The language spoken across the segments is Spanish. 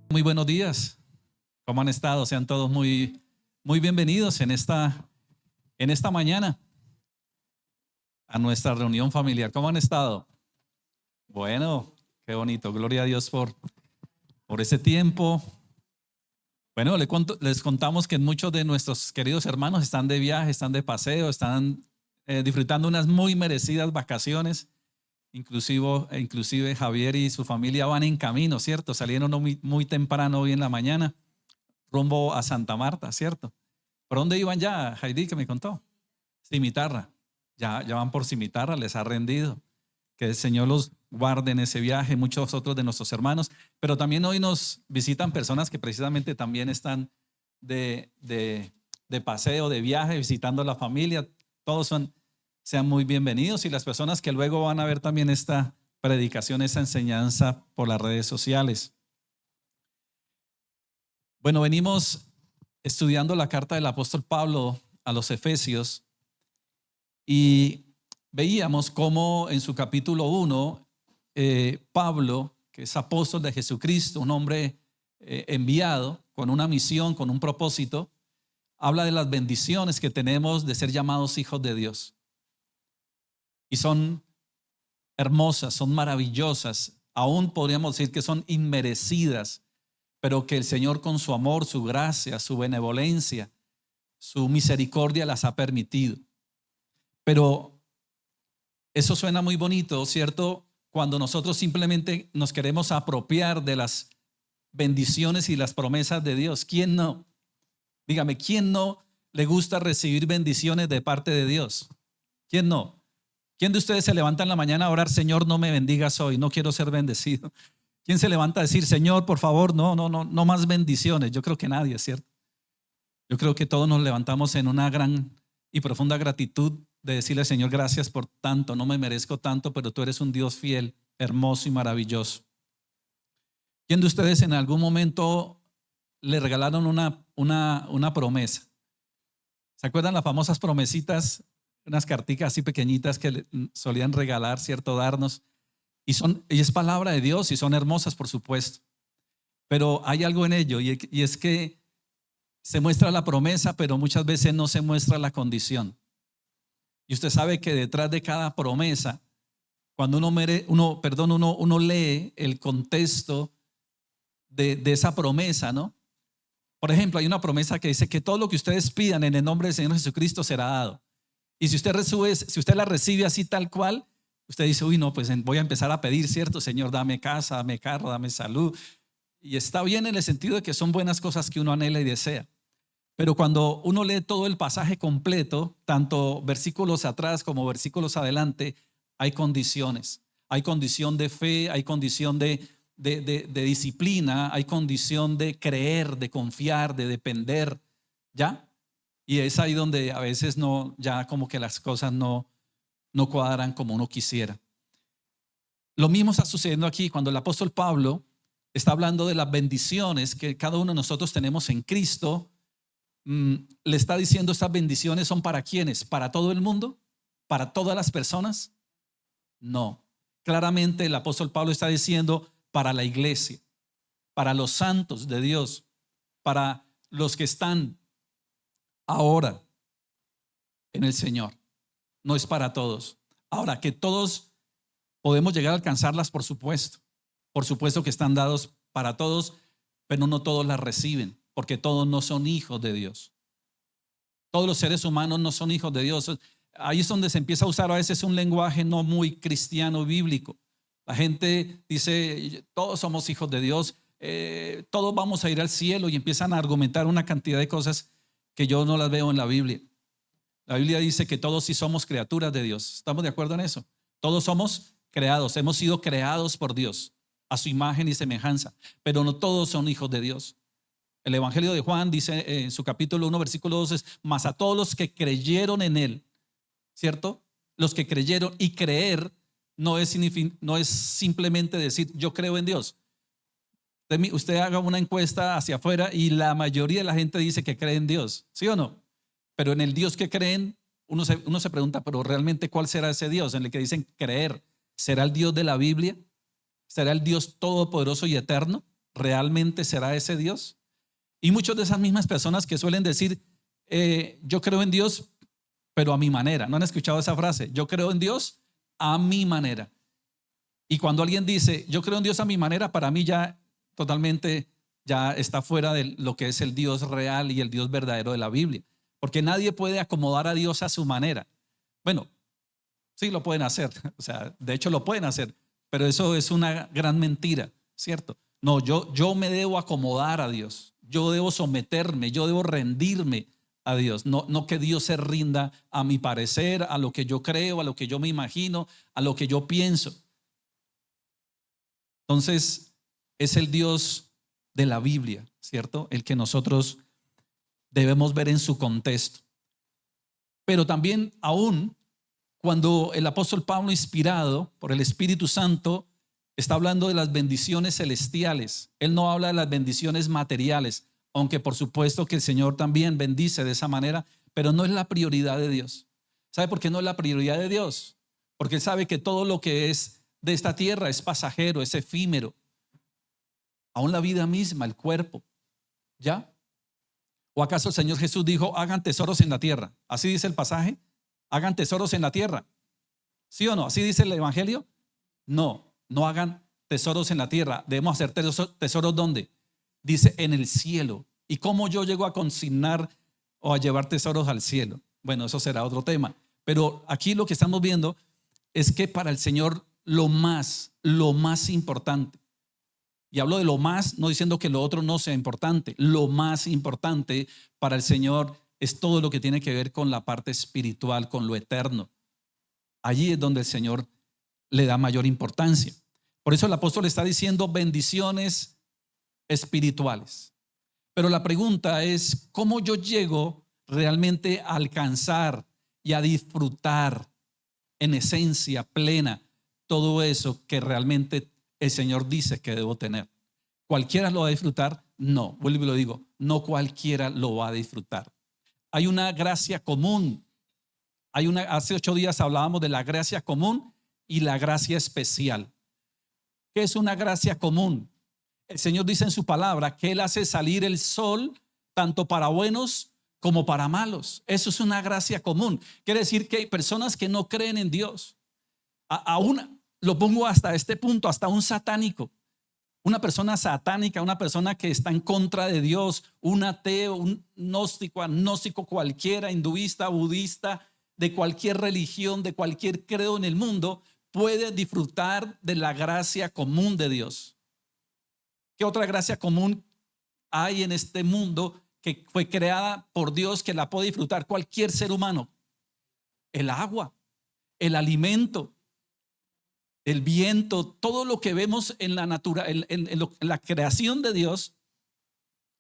Muy buenos días. ¿Cómo han estado? Sean todos muy bienvenidos en esta mañana a nuestra reunión familiar. ¿Cómo han estado? Bueno, qué bonito. Gloria a Dios por ese tiempo. Bueno, les contamos que muchos de nuestros queridos hermanos están de viaje, están de paseo, están disfrutando unas muy merecidas vacaciones. Inclusive Javier y su familia van en camino, ¿cierto? Salieron muy temprano hoy en la mañana, rumbo a Santa Marta, ¿cierto? ¿Por dónde iban ya, Heidi, que me contó? Cimitarra. Ya van por Cimitarra, les ha rendido. Que el Señor los guarde en ese viaje, muchos otros de nuestros hermanos. Pero también hoy nos visitan personas que precisamente también están de paseo, de viaje, visitando a la familia. Todos sean muy bienvenidos, y las personas que luego van a ver también esta predicación, esta enseñanza por las redes sociales. Bueno, venimos estudiando la carta del apóstol Pablo a los Efesios y veíamos cómo en su capítulo 1, Pablo, que es apóstol de Jesucristo, un hombre enviado con una misión, con un propósito, habla de las bendiciones que tenemos de ser llamados hijos de Dios. Y son hermosas, son maravillosas, aún podríamos decir que son inmerecidas, pero que el Señor con su amor, su gracia, su benevolencia, su misericordia las ha permitido. Pero eso suena muy bonito, ¿cierto? Cuando nosotros simplemente nos queremos apropiar de las bendiciones y las promesas de Dios. ¿Quién no? Dígame, ¿quién no le gusta recibir bendiciones de parte de Dios? ¿Quién no? ¿Quién de ustedes se levanta en la mañana a orar, Señor, no me bendigas hoy, no quiero ser bendecido? ¿Quién se levanta a decir, Señor, por favor, no más bendiciones? Yo creo que nadie, ¿cierto? Yo creo que todos nos levantamos en una gran y profunda gratitud de decirle, Señor, gracias por tanto, no me merezco tanto, pero tú eres un Dios fiel, hermoso y maravilloso. ¿Quién de ustedes en algún momento le regalaron una promesa? ¿Se acuerdan las famosas promesitas? Unas carticas así pequeñitas que solían regalar, ¿cierto? Darnos. Y es palabra de Dios y son hermosas, por supuesto. Pero hay algo en ello, y es que se muestra la promesa, pero muchas veces no se muestra la condición. Y usted sabe que detrás de cada promesa, cuando uno lee el contexto de esa promesa, ¿no? Por ejemplo, hay una promesa que dice que todo lo que ustedes pidan en el nombre del Señor Jesucristo será dado. Y si usted la recibe así tal cual, usted dice, uy, no, pues voy a empezar a pedir, ¿cierto? Señor, dame casa, dame carro, dame salud. Y está bien en el sentido de que son buenas cosas que uno anhela y desea. Pero cuando uno lee todo el pasaje completo, tanto versículos atrás como versículos adelante, hay condiciones. Hay condición de fe, hay condición de disciplina, hay condición de creer, de confiar, de depender, ¿ya? Y es ahí donde a veces ya como que las cosas no cuadran como uno quisiera. Lo mismo está sucediendo aquí cuando el apóstol Pablo está hablando de las bendiciones que cada uno de nosotros tenemos en Cristo. Le está diciendo, estas bendiciones son ¿para quiénes? ¿Para todo el mundo? ¿Para todas las personas? No. Claramente el apóstol Pablo está diciendo para la iglesia, para los santos de Dios, para los que están ahora en el Señor. No es para todos. Ahora, que todos podemos llegar a alcanzarlas, por supuesto que están dados para todos, pero no todos las reciben, porque todos no son hijos de Dios. Todos los seres humanos no son hijos de Dios. Ahí es donde se empieza a usar a veces un lenguaje no muy cristiano bíblico. La gente dice, todos somos hijos de Dios, todos vamos a ir al cielo, y empiezan a argumentar una cantidad de cosas que yo no las veo en la Biblia. La Biblia dice que todos sí somos criaturas de Dios. ¿Estamos de acuerdo en eso? Todos somos creados, hemos sido creados por Dios a su imagen y semejanza, pero no todos son hijos de Dios. El Evangelio de Juan dice en su capítulo 1, versículo 12, mas a todos los que creyeron en Él, ¿cierto? Los que creyeron, y creer no es simplemente decir yo creo en Dios. Usted haga una encuesta hacia afuera y la mayoría de la gente dice que cree en Dios, ¿sí o no? Pero en el Dios que creen, uno se pregunta, pero realmente ¿cuál será ese Dios en el que dicen creer? ¿Será el Dios de la Biblia? ¿Será el Dios todopoderoso y eterno? ¿realmente será ese Dios? Y muchas de esas mismas personas que suelen decir, yo creo en Dios, pero a mi manera. ¿No han escuchado esa frase? Yo creo en Dios a mi manera. Y cuando alguien dice, yo creo en Dios a mi manera, para mí ya totalmente ya está fuera de lo que es el Dios real y el Dios verdadero de la Biblia. Porque nadie puede acomodar a Dios a su manera. Bueno, sí lo pueden hacer, o sea, de hecho lo pueden hacer, pero eso es una gran mentira, ¿cierto? No, yo me debo acomodar a Dios, yo debo someterme, yo debo rendirme a Dios, no que Dios se rinda a mi parecer, a lo que yo creo, a lo que yo me imagino, a lo que yo pienso. Entonces, es el Dios de la Biblia, ¿cierto? El que nosotros debemos ver en su contexto. Pero también aún cuando el apóstol Pablo, inspirado por el Espíritu Santo, está hablando de las bendiciones celestiales, él no habla de las bendiciones materiales, aunque por supuesto que el Señor también bendice de esa manera, pero no es la prioridad de Dios. ¿Sabe por qué no es la prioridad de Dios? Porque él sabe que todo lo que es de esta tierra es pasajero, es efímero. Aún la vida misma, el cuerpo, ¿ya? ¿O acaso el Señor Jesús dijo, hagan tesoros en la tierra? ¿Así dice el pasaje? Hagan tesoros en la tierra. ¿Sí o no? ¿Así dice el Evangelio? No, no hagan tesoros en la tierra. Debemos hacer tesoros ¿dónde? Dice en el cielo. ¿Y cómo yo llego a consignar o a llevar tesoros al cielo? Bueno, eso será otro tema. Pero aquí lo que estamos viendo es que para el Señor lo más importante, y hablo de lo más, no diciendo que lo otro no sea importante, lo más importante para el Señor es todo lo que tiene que ver con la parte espiritual, con lo eterno. Allí es donde el Señor le da mayor importancia. Por eso el apóstol está diciendo bendiciones espirituales. Pero la pregunta es, ¿cómo yo llego realmente a alcanzar y a disfrutar en esencia plena todo eso que realmente el Señor dice que debo tener? ¿Cualquiera lo va a disfrutar? No, vuelvo y lo digo, no cualquiera lo va a disfrutar. Hay una gracia común. Hace 8 días hablábamos de la gracia común y la gracia especial. ¿Qué es una gracia común? El Señor dice en su palabra que Él hace salir el sol tanto para buenos como para malos. Eso es una gracia común. Quiere decir que hay personas que no creen en Dios. Aún lo pongo hasta este punto, hasta un satánico. Una persona satánica, una persona que está en contra de Dios, un ateo, un gnóstico, agnóstico cualquiera, hinduista, budista, de cualquier religión, de cualquier credo en el mundo, puede disfrutar de la gracia común de Dios. ¿Qué otra gracia común hay en este mundo que fue creada por Dios que la puede disfrutar cualquier ser humano? El agua, el alimento, el viento, todo lo que vemos en la naturaleza, en la creación de Dios,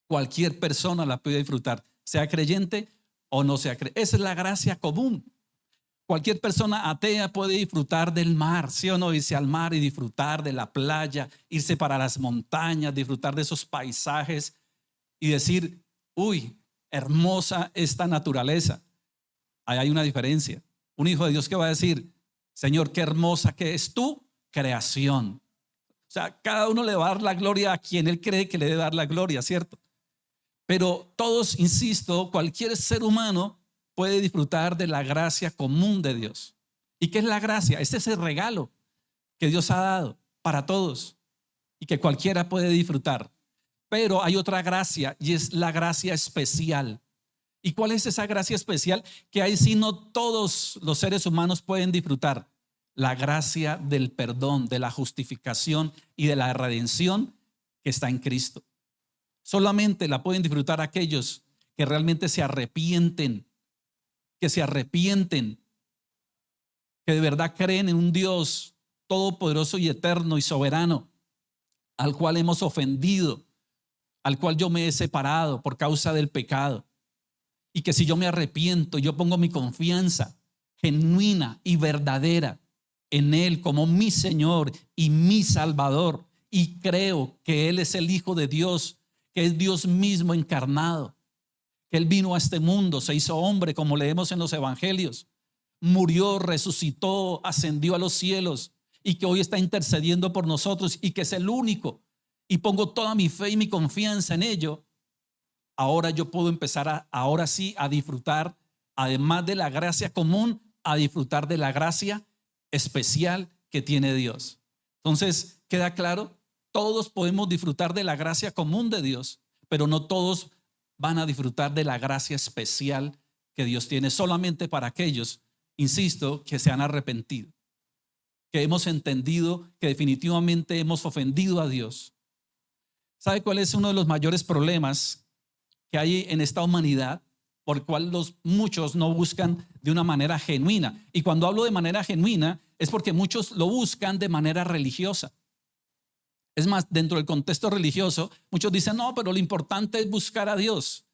cualquier persona la puede disfrutar, sea creyente o no sea creyente. Esa es la gracia común. Cualquier persona atea puede disfrutar del mar, ¿sí o no? Irse al mar y disfrutar de la playa, irse para las montañas, disfrutar de esos paisajes y decir, uy, hermosa esta naturaleza. Ahí hay una diferencia. Un hijo de Dios que va a decir, Señor, qué hermosa que es tu creación. O sea, cada uno le va a dar la gloria a quien él cree que le debe dar la gloria, ¿cierto? Pero todos, insisto, cualquier ser humano puede disfrutar de la gracia común de Dios. ¿Y qué es la gracia? Este es el regalo que Dios ha dado para todos y que cualquiera puede disfrutar. Pero hay otra gracia y es la gracia especial. ¿Y cuál es esa gracia especial? Que ahí sí no todos los seres humanos pueden disfrutar. La gracia del perdón, de la justificación y de la redención que está en Cristo. Solamente la pueden disfrutar aquellos que realmente se arrepienten, que de verdad creen en un Dios todopoderoso y eterno y soberano, al cual hemos ofendido, al cual yo me he separado por causa del pecado. Y que si yo me arrepiento, yo pongo mi confianza genuina y verdadera en Él como mi Señor y mi Salvador, y creo que Él es el Hijo de Dios, que es Dios mismo encarnado, que Él vino a este mundo, se hizo hombre como leemos en los evangelios, murió, resucitó, ascendió a los cielos y que hoy está intercediendo por nosotros y que es el único y pongo toda mi fe y mi confianza en ello, ahora yo puedo empezar ahora sí a disfrutar, además de la gracia común, a disfrutar de la gracia especial que tiene Dios. Entonces, ¿queda claro? Todos podemos disfrutar de la gracia común de Dios, pero no todos van a disfrutar de la gracia especial que Dios tiene solamente para aquellos, insisto, que se han arrepentido, que hemos entendido que definitivamente hemos ofendido a Dios. ¿Sabe cuál es uno de los mayores problemas que hay en esta humanidad? Por el cual muchos no buscan de una manera genuina. Y cuando hablo de manera genuina es porque muchos lo buscan de manera religiosa. Es más, dentro del contexto religioso, muchos dicen, no, pero lo importante es buscar a Dios.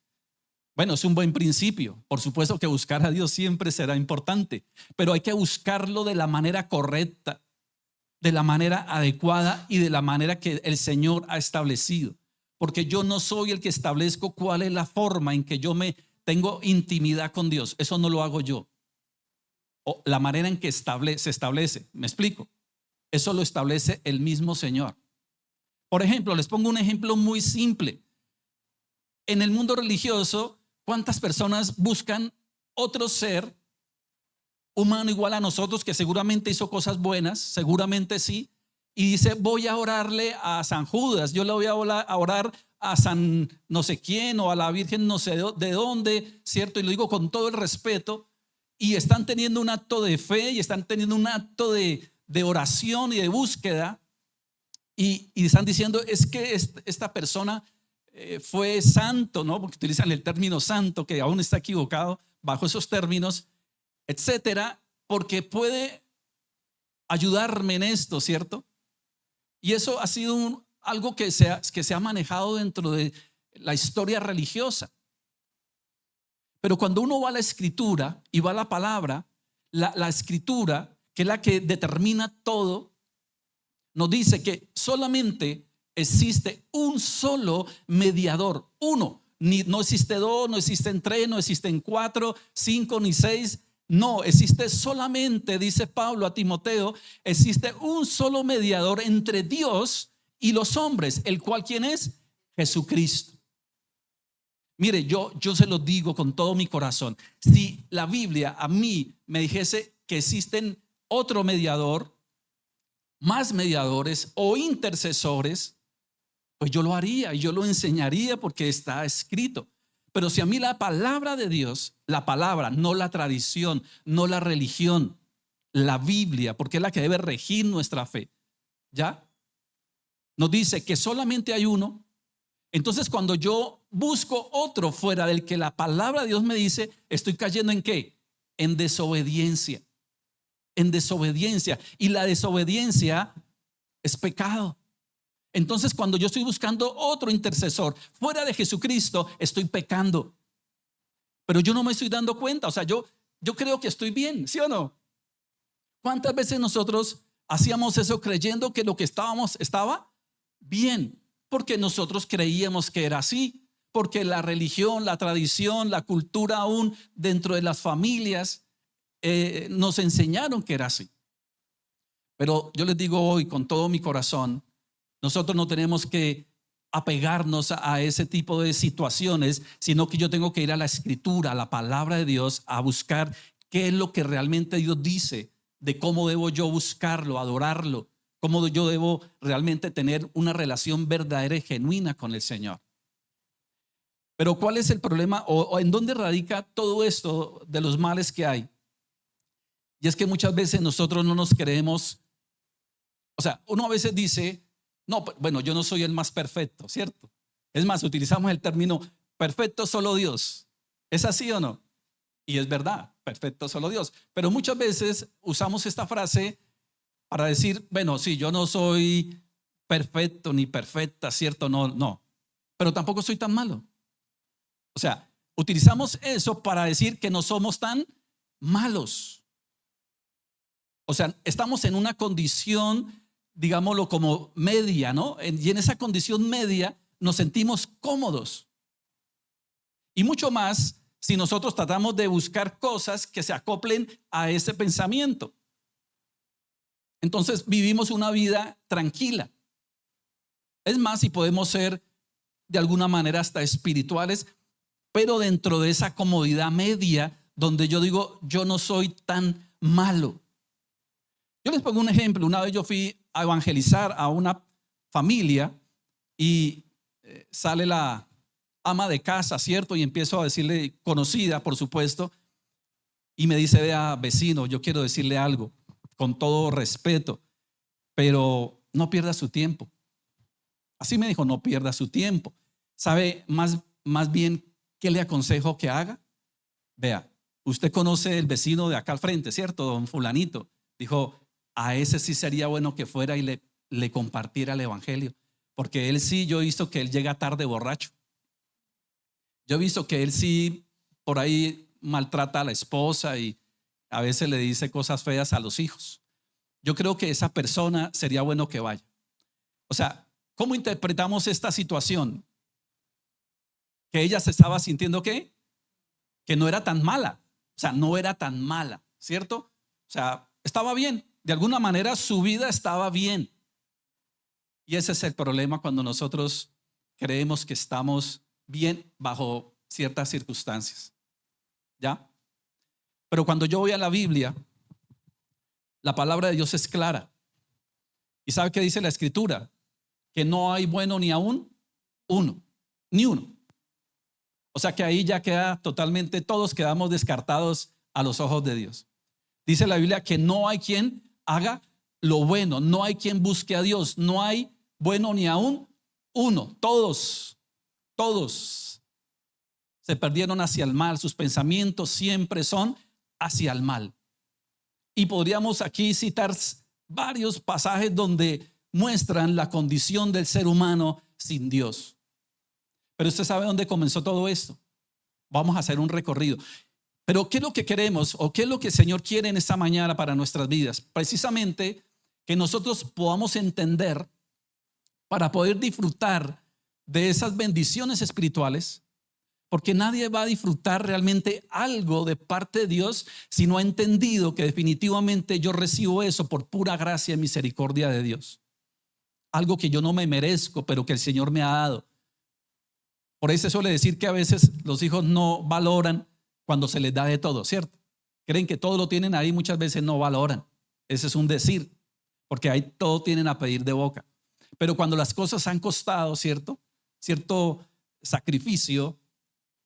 Bueno, es un buen principio. Por supuesto que buscar a Dios siempre será importante, pero hay que buscarlo de la manera correcta, de la manera adecuada y de la manera que el Señor ha establecido. Porque yo no soy el que establezco cuál es la forma en que yo tengo intimidad con Dios. Eso no lo hago yo. O la manera en que se establece. ¿Me explico? Eso lo establece el mismo Señor. Por ejemplo, les pongo un ejemplo muy simple. En el mundo religioso, ¿cuántas personas buscan otro ser humano igual a nosotros que seguramente hizo cosas buenas? Seguramente sí. Y dice, voy a orarle a San Judas, yo le voy a orar a San no sé quién o a la Virgen no sé de dónde, ¿cierto? Y lo digo con todo el respeto. Y están teniendo un acto de fe y están teniendo un acto de oración y de búsqueda. Y están diciendo, es que esta persona fue santo, ¿no? Porque utilizan el término santo, que aún está equivocado bajo esos términos, etcétera, porque puede ayudarme en esto, ¿cierto? Y eso ha sido algo que se ha manejado dentro de la historia religiosa. Pero cuando uno va a la escritura y va a la palabra, la escritura, que es la que determina todo, nos dice que solamente existe un solo mediador, uno. No existe dos, no existen tres, no existen cuatro, cinco ni seis. No, existe solamente, dice Pablo a Timoteo, existe un solo mediador entre Dios y los hombres, el cual ¿quién es? Jesucristo. Mire, yo se lo digo con todo mi corazón. Si la Biblia a mí me dijese que existen otro mediador, más mediadores o intercesores, pues yo lo haría y yo lo enseñaría porque está escrito. Pero si a mí la palabra de Dios, la palabra, no la tradición, no la religión, la Biblia, porque es la que debe regir nuestra fe, ¿ya? Nos dice que solamente hay uno. Entonces cuando yo busco otro fuera del que la palabra de Dios me dice, estoy cayendo ¿en qué? En desobediencia. En desobediencia. Y la desobediencia es pecado. Entonces cuando yo estoy buscando otro intercesor fuera de Jesucristo, estoy pecando. Pero yo no me estoy dando cuenta. O sea, yo creo que estoy bien, ¿sí o no? ¿Cuántas veces nosotros hacíamos eso creyendo que lo que estaba bien? Porque nosotros creíamos que era así. Porque la religión, la tradición, la cultura aún dentro de las familias nos enseñaron que era así. Pero yo les digo hoy con todo mi corazón, nosotros no tenemos que apegarnos a ese tipo de situaciones, sino que yo tengo que ir a la escritura, a la palabra de Dios, a buscar qué es lo que realmente Dios dice, de cómo debo yo buscarlo, adorarlo, cómo yo debo realmente tener una relación verdadera y genuina con el Señor. Pero ¿cuál es el problema o en dónde radica todo esto de los males que hay? Y es que muchas veces nosotros no nos creemos, o sea, uno a veces dice, no, bueno, yo no soy el más perfecto, ¿cierto? Es más, utilizamos el término perfecto solo Dios. ¿Es así o no? Y es verdad, perfecto solo Dios. Pero muchas veces usamos esta frase para decir, bueno, sí, yo no soy perfecto ni perfecta, ¿cierto? No. Pero tampoco soy tan malo. O sea, utilizamos eso para decir que no somos tan malos. O sea, estamos en una condición, digámoslo como media, ¿no? Y en esa condición media nos sentimos cómodos. Y mucho más si nosotros tratamos de buscar cosas que se acoplen a ese pensamiento. Entonces vivimos una vida tranquila. Es más, y podemos ser de alguna manera hasta espirituales, pero dentro de esa comodidad media donde yo digo, yo no soy tan malo. Yo les pongo un ejemplo. Una vez yo fui a evangelizar a una familia y sale la ama de casa, ¿cierto? Y empiezo a decirle, conocida, por supuesto, y me dice, vea, vecino, yo quiero decirle algo, con todo respeto, pero no pierda su tiempo. Así me dijo, no pierda su tiempo. ¿Sabe más bien qué le aconsejo que haga? Vea, usted conoce el vecino de acá al frente, ¿cierto? Don fulanito. Dijo, a ese sí sería bueno que fuera y le compartiera el evangelio. Porque él sí, yo he visto que él llega tarde borracho. Yo he visto que él sí por ahí maltrata a la esposa y a veces le dice cosas feas a los hijos. Yo creo que esa persona sería bueno que vaya. O sea, ¿cómo interpretamos esta situación? Que ella se estaba sintiendo ¿qué? Que no era tan mala. O sea, no era tan mala, ¿cierto? O sea, estaba bien. De alguna manera su vida estaba bien. Y ese es el problema cuando nosotros creemos que estamos bien bajo ciertas circunstancias. ¿Ya? Pero cuando yo voy a la Biblia, la palabra de Dios es clara. ¿Y sabe qué dice la Escritura? Que no hay bueno ni aún uno, ni uno. O sea que ahí ya queda totalmente, todos quedamos descartados a los ojos de Dios. Dice la Biblia que no hay quien haga lo bueno, no hay quien busque a Dios, no hay bueno ni aún uno. Todos se perdieron hacia el mal, sus pensamientos siempre son hacia el mal. Y podríamos aquí citar varios pasajes donde muestran la condición del ser humano sin Dios. Pero usted sabe dónde comenzó todo esto. Vamos a hacer un recorrido. Pero ¿qué es lo que queremos o qué es lo que el Señor quiere en esta mañana para nuestras vidas? Precisamente que nosotros podamos entender para poder disfrutar de esas bendiciones espirituales, porque nadie va a disfrutar realmente algo de parte de Dios si no ha entendido que definitivamente yo recibo eso por pura gracia y misericordia de Dios. Algo que yo no me merezco, pero que el Señor me ha dado. Por ahí se suele decir que a veces los hijos no valoran cuando se les da de todo, ¿cierto? Creen que todo lo tienen ahí, muchas veces no valoran. Ese es un decir, porque ahí todo tienen a pedir de boca. Pero cuando las cosas han costado, ¿cierto? Cierto sacrificio,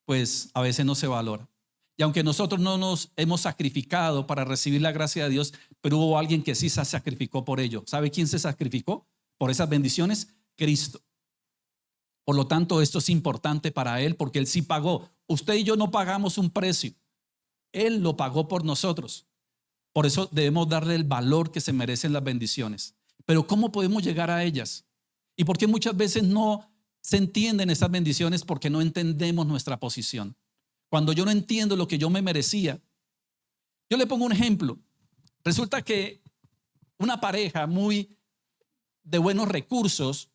pues a veces no se valora. Y aunque nosotros no nos hemos sacrificado para recibir la gracia de Dios, pero hubo alguien que sí se sacrificó por ello. ¿Sabe quién se sacrificó por esas bendiciones? Cristo. Por lo tanto, esto es importante para Él porque Él sí pagó. Usted y yo no pagamos un precio. Él lo pagó por nosotros. Por eso debemos darle el valor que se merecen las bendiciones. Pero ¿cómo podemos llegar a ellas? ¿Y por qué muchas veces no se entienden esas bendiciones? Porque no entendemos nuestra posición. Cuando yo no entiendo lo que yo me merecía, yo le pongo un ejemplo. Resulta que una pareja muy de buenos recursos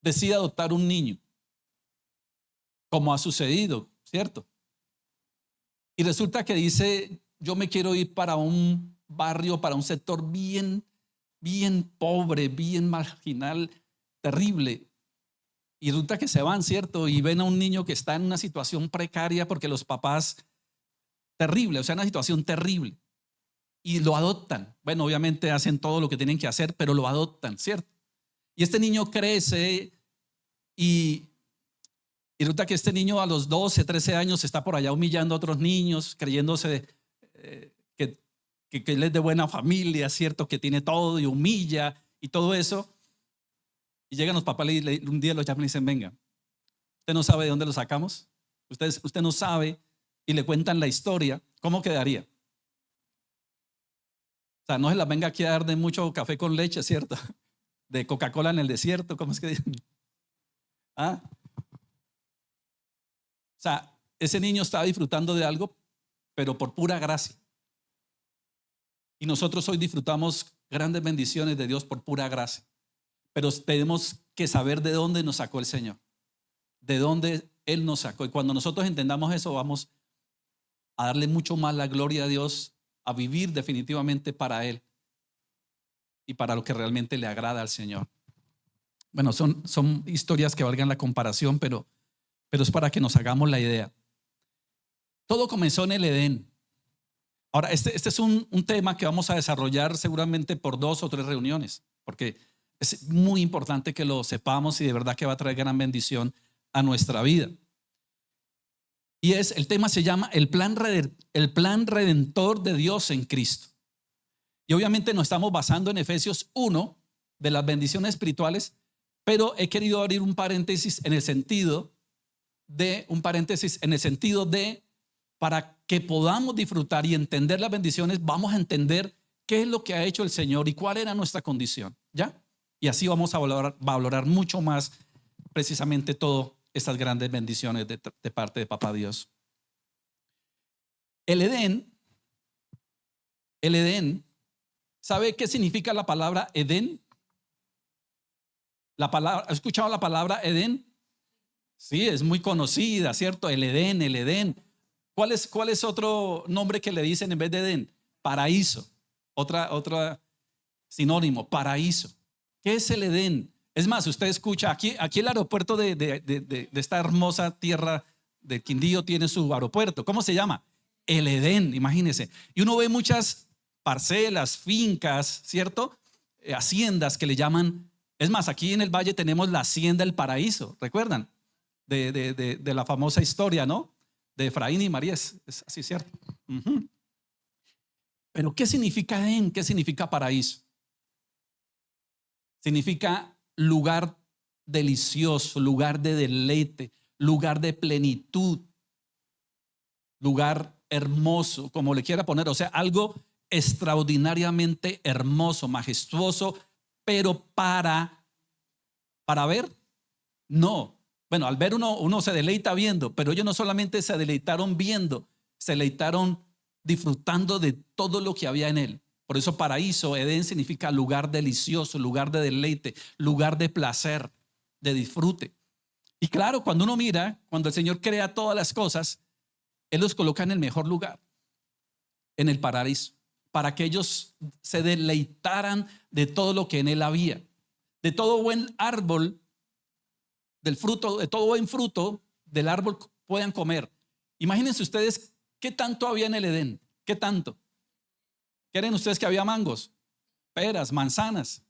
decide adoptar un niño, como ha sucedido, ¿cierto? Y resulta que dice, yo me quiero ir para un barrio, para un sector bien pobre, bien marginal, terrible. Y resulta que se van, ¿cierto? Y ven a un niño que está en una situación precaria porque los papás, terrible, o sea, una situación terrible. Y lo adoptan. Bueno, obviamente hacen todo lo que tienen que hacer, pero lo adoptan, ¿cierto? Y este niño crece y resulta que este niño a los 12, 13 años está por allá humillando a otros niños, creyéndose que él es de buena familia, ¿cierto? Que tiene todo y humilla y todo eso. Y llegan los papás y un día los llaman y dicen, venga, usted no sabe de dónde lo sacamos, usted no sabe, y le cuentan la historia, ¿cómo quedaría? O sea, no se las venga aquí a dar de mucho café con leche, ¿cierto? De Coca-Cola en el desierto, ¿cómo es que dicen? ¿Ah? O sea, ese niño estaba disfrutando de algo, pero por pura gracia. Y nosotros hoy disfrutamos grandes bendiciones de Dios por pura gracia. Pero tenemos que saber de dónde nos sacó el Señor, de dónde Él nos sacó. Y cuando nosotros entendamos eso, vamos a darle mucho más la gloria a Dios, a vivir definitivamente para Él. y para lo que realmente le agrada al Señor. Bueno, son historias que valgan la comparación, pero es para que nos hagamos la idea. Todo comenzó en el Edén. Ahora, este es un tema que vamos a desarrollar seguramente por 2 o 3 reuniones, porque es muy importante que lo sepamos y de verdad que va a traer gran bendición a nuestra vida. Y el tema se llama el plan redentor de Dios en Cristo. Y obviamente nos estamos basando en Efesios 1 de las bendiciones espirituales, pero he querido abrir un paréntesis en el sentido de para que podamos disfrutar y entender las bendiciones, vamos a entender qué es lo que ha hecho el Señor y cuál era nuestra condición, ¿ya? Y así vamos a valorar mucho más precisamente todas estas grandes bendiciones de parte de Papá Dios. El Edén, ¿sabe qué significa la palabra Edén? ¿Ha escuchado la palabra Edén? Sí, es muy conocida, ¿cierto? El Edén. ¿Cuál es otro nombre que le dicen en vez de Edén? Paraíso. Otra sinónimo, paraíso. ¿Qué es el Edén? Es más, usted escucha, aquí el aeropuerto de esta hermosa tierra del Quindío tiene su aeropuerto. ¿Cómo se llama? El Edén, imagínense. Y uno ve muchas parcelas, fincas, ¿cierto? Haciendas que le llaman. Es más, aquí en el valle tenemos la Hacienda del Paraíso, ¿recuerdan? De la famosa historia, ¿no? De Efraín y María, es así, ¿cierto? Uh-huh. Pero ¿qué significa Edén? ¿Qué significa paraíso? Significa lugar delicioso, lugar de deleite, lugar de plenitud, lugar hermoso, como le quiera poner, o sea, algo extraordinariamente hermoso, majestuoso, pero para ver, no. Bueno, al ver uno se deleita viendo, pero ellos no solamente se deleitaron viendo, se deleitaron disfrutando de todo lo que había en él. Por eso paraíso, Edén significa lugar delicioso, lugar de deleite, lugar de placer, de disfrute. Y claro, cuando uno mira, cuando el Señor crea todas las cosas, Él los coloca en el mejor lugar, en el paraíso, para que ellos se deleitaran de todo lo que en Él había, de todo buen árbol, del fruto, de todo buen fruto del árbol puedan comer. Imagínense ustedes qué tanto había en el Edén, qué tanto. ¿Quieren ustedes que había mangos, peras, manzanas,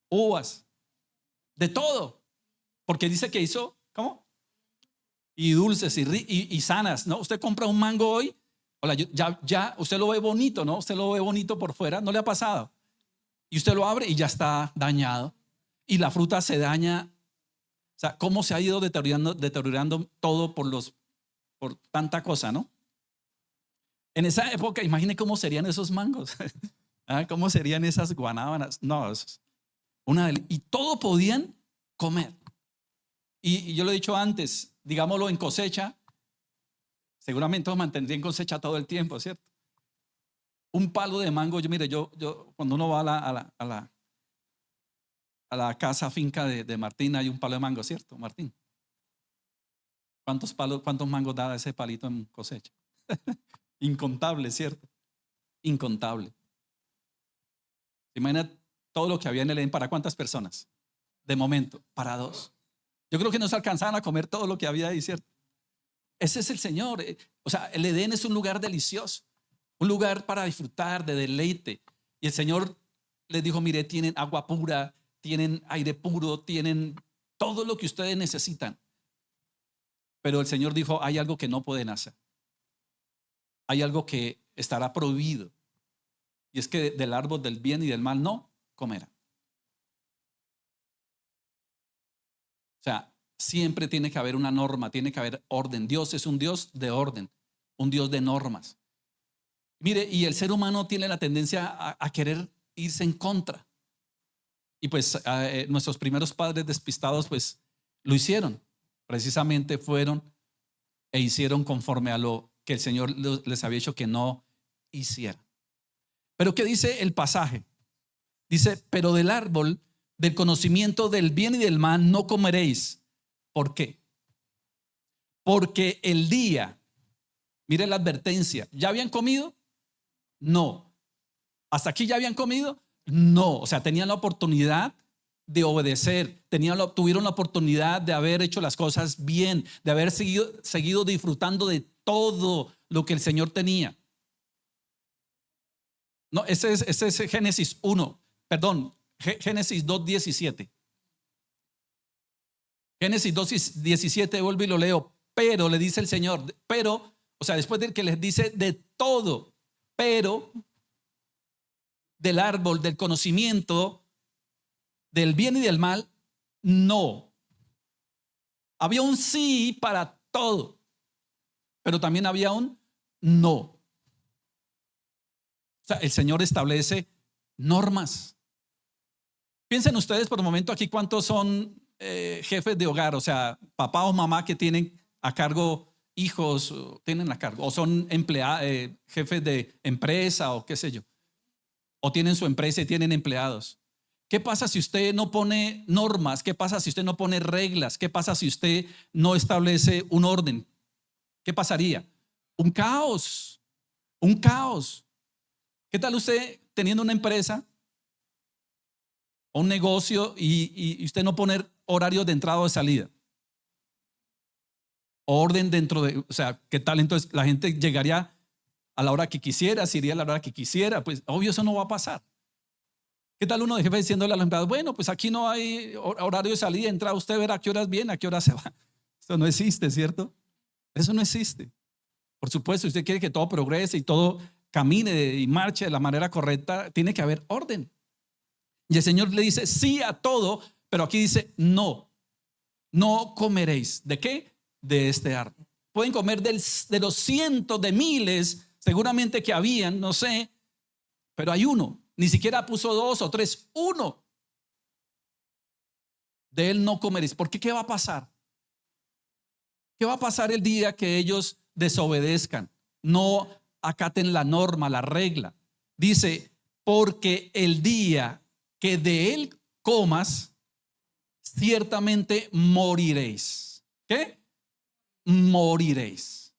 uvas, de todo? Porque dice que hizo, ¿cómo? Y dulces y sanas, ¿no? Usted compra un mango hoy, hola, ya usted lo ve bonito, ¿no? Usted lo ve bonito por fuera, ¿no le ha pasado? Y usted lo abre y ya está dañado. Y la fruta se daña. O sea, cómo se ha ido deteriorando todo por tanta cosa, ¿no? En esa época, imagine cómo serían esos mangos. ¿Cómo serían esas guanábanas? No, y todo podían comer. Y yo lo he dicho antes, digámoslo en cosecha, seguramente os mantendría en cosecha todo el tiempo, ¿cierto? Un palo de mango, yo cuando uno va a la casa finca de Martín, hay un palo de mango, ¿cierto, Martín? ¿Cuántos mangos da ese palito en cosecha? Incontable, ¿cierto? Incontable. Imagina todo lo que había en el Edén. ¿Para cuántas personas? De momento, para 2. Yo creo que no se alcanzaban a comer todo lo que había ahí, ¿cierto? Ese es el Señor. O sea, el Edén es un lugar delicioso, un lugar para disfrutar, de deleite. Y el Señor les dijo, mire, tienen agua pura, tienen aire puro, tienen todo lo que ustedes necesitan. Pero el Señor dijo, hay algo que no pueden hacer. Hay algo que estará prohibido. Y es que del árbol del bien y del mal no comerán. O sea, siempre tiene que haber una norma, tiene que haber orden. Dios es un Dios de orden, un Dios de normas. Mire, y el ser humano tiene la tendencia a querer irse en contra. Y pues nuestros primeros padres despistados pues lo hicieron. Precisamente fueron e hicieron conforme a lo que el Señor les había dicho que no hiciera. Pero ¿qué dice el pasaje? Dice, pero del árbol del conocimiento del bien y del mal no comeréis. ¿Por qué? Porque el día, mire la advertencia, ¿ya habían comido? No. ¿Hasta aquí ya habían comido? No, o sea, tenían la oportunidad de obedecer, tuvieron la oportunidad de haber hecho las cosas bien, de haber seguido disfrutando de todo lo que el Señor tenía. No, ese es Génesis 1, perdón, Génesis 2:17. Génesis 2:17, vuelvo y lo leo. Pero le dice el Señor, pero, o sea, después de que les dice de todo, pero del árbol, del conocimiento, del bien y del mal, no. Había un sí para todo, pero también había un no. O sea, el Señor establece normas. Piensen ustedes por un momento aquí cuántos son jefes de hogar, o sea, papá o mamá que tienen a cargo hijos, tienen a cargo, o son jefes de empresa o qué sé yo, o tienen su empresa y tienen empleados. ¿Qué pasa si usted no pone normas? ¿Qué pasa si usted no pone reglas? ¿Qué pasa si usted no establece un orden? ¿Qué pasaría? Un caos, un caos. ¿Qué tal usted teniendo una empresa o un negocio y usted no poner horarios de entrada o de salida? Orden dentro de, o sea, ¿qué tal? Entonces la gente llegaría a la hora que quisiera, se iría a la hora que quisiera. Pues obvio eso no va a pasar. ¿Qué tal uno de jefe diciéndole a los empleados, bueno, pues aquí no hay horario de salida, entra usted verá a qué horas viene, a qué horas se va? Eso no existe, ¿cierto? Eso no existe. Por supuesto, usted quiere que todo progrese y todo camine y marche de la manera correcta, tiene que haber orden. Y el Señor le dice sí a todo, pero aquí dice no, no comeréis. ¿De qué? De este árbol. Pueden comer de los cientos de miles, seguramente que habían, no sé, pero hay uno. Ni siquiera puso 2 o 3, uno. De él no comeréis. ¿Por qué? ¿Qué va a pasar? ¿Qué va a pasar el día que ellos desobedezcan? No acaten la norma, la regla. Dice, porque el día que de él comas, ciertamente moriréis. ¿Qué? Moriréis.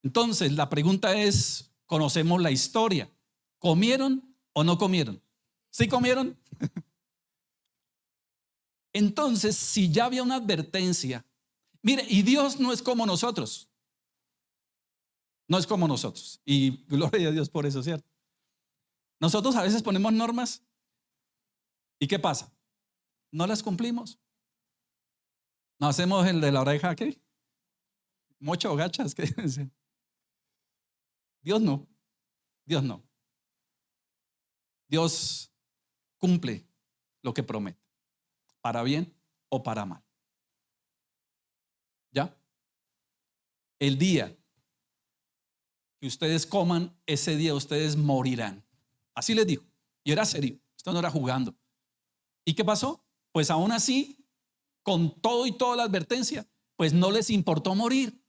Entonces, la pregunta es, conocemos la historia. ¿Comieron o no comieron? ¿Sí comieron? Entonces, si ya había una advertencia, mire, y Dios no es como nosotros. No es como nosotros. Y gloria a Dios por eso, ¿cierto? Nosotros a veces ponemos normas. ¿Y qué pasa? No las cumplimos. No hacemos el de la oreja, ¿qué? Mocho o gachas, ¿qué dicen? Dios no. Dios no. Dios cumple lo que promete, para bien o para mal. ¿Ya? El día que ustedes coman, ese día ustedes morirán. Así les dijo. Y era serio. Esto no era jugando. ¿Y qué pasó? Pues aún así, con todo y toda la advertencia, pues no les importó morir.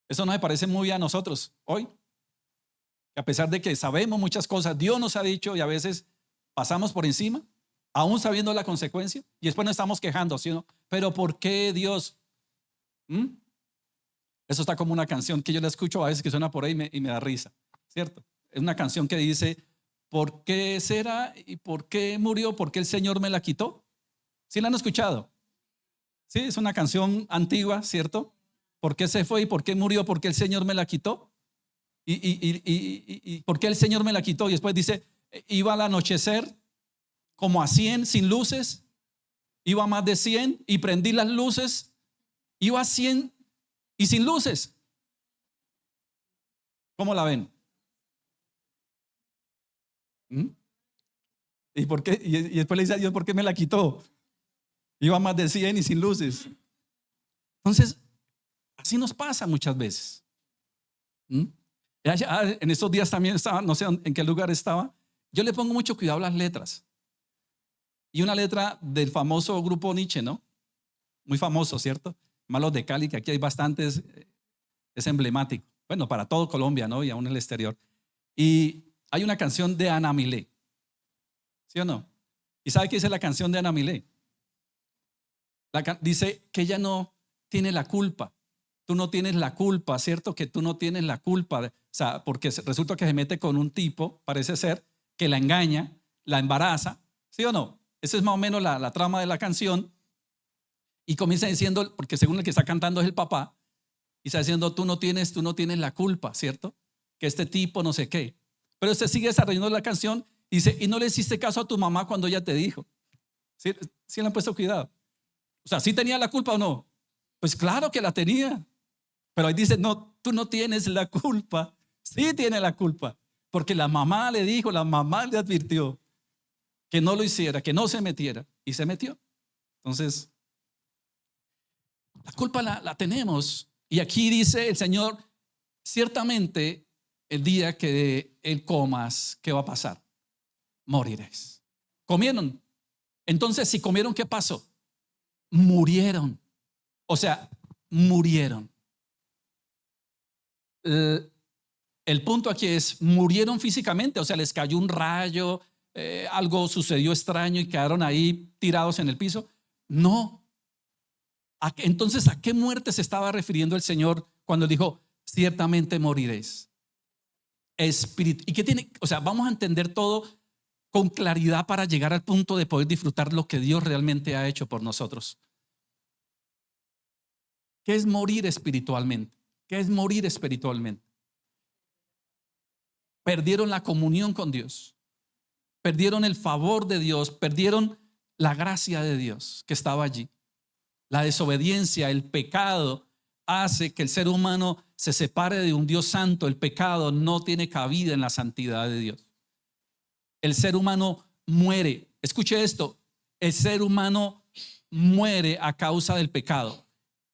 Eso no me parece muy bien a nosotros hoy. Que a pesar de que sabemos muchas cosas, Dios nos ha dicho y a veces pasamos por encima, aún sabiendo la consecuencia, y después nos estamos quejando, ¿sí o no? Pero ¿por qué Dios? Eso está como una canción que yo la escucho a veces que suena por ahí y me da risa, ¿cierto? Es una canción que dice, ¿por qué será y por qué murió? ¿Por qué el Señor me la quitó? ¿Sí la han escuchado? Sí, es una canción antigua, ¿cierto? ¿Por qué se fue y por qué murió? ¿Por qué el Señor me la quitó? ¿Y por qué el Señor me la quitó? Y después dice, iba al anochecer como a 100 sin luces, iba a más de 100 y prendí las luces, iba a 100 y sin luces. ¿Cómo la ven? ¿Y por qué? Y después le dice a Dios, ¿por qué me la quitó? Iba a más de 100 y sin luces. Entonces, así nos pasa muchas veces. En estos días también estaba, no sé en qué lugar estaba, yo le pongo mucho cuidado a las letras. Y una letra del famoso grupo Nietzsche, ¿no? Muy famoso, ¿cierto? Malos de Cali, que aquí hay bastantes, es emblemático. Bueno, para todo Colombia, ¿no? Y aún en el exterior. Y hay una canción de Ana Milé, ¿sí o no? ¿Y sabe qué dice la canción de Ana Milé? Dice que ella no tiene la culpa. Tú no tienes la culpa, ¿cierto? Que tú no tienes la culpa. sea, porque resulta que se mete con un tipo, parece ser, que la engaña, la embaraza, ¿sí o no? Esa es más o menos la trama de la canción. Y comienza diciendo, porque según el que está cantando es el papá, y está diciendo, tú no tienes la culpa, ¿cierto? Que este tipo no sé qué. Pero usted sigue desarrollando la canción y dice, y no le hiciste caso a tu mamá cuando ella te dijo. ¿Sí, sí le han puesto cuidado? O sea, ¿sí tenía la culpa o no? Pues claro que la tenía. Pero ahí dice, no, tú no tienes la culpa. Sí tiene la culpa. Porque la mamá le dijo, la mamá le advirtió que no lo hiciera, que no se metiera. Y se metió. Entonces, la culpa la tenemos. Y aquí dice el Señor, ciertamente el día que Él comas, ¿qué va a pasar? Moriréis. Comieron. Entonces, si comieron, ¿qué pasó? Murieron. O sea, murieron. El punto aquí es, murieron físicamente, o sea, les cayó un rayo, algo sucedió extraño y quedaron ahí tirados en el piso. No. Entonces, ¿a qué muerte se estaba refiriendo el Señor cuando dijo, ciertamente moriréis? Espíritu. ¿Y qué tiene? O sea, vamos a entender todo con claridad para llegar al punto de poder disfrutar lo que Dios realmente ha hecho por nosotros. ¿Qué es morir espiritualmente? ¿Qué es morir espiritualmente? Perdieron la comunión con Dios, perdieron el favor de Dios, perdieron la gracia de Dios que estaba allí. La desobediencia, el pecado hace que el ser humano se separe de un Dios santo. El pecado no tiene cabida en la santidad de Dios. El ser humano muere. Escuche esto, el ser humano muere a causa del pecado.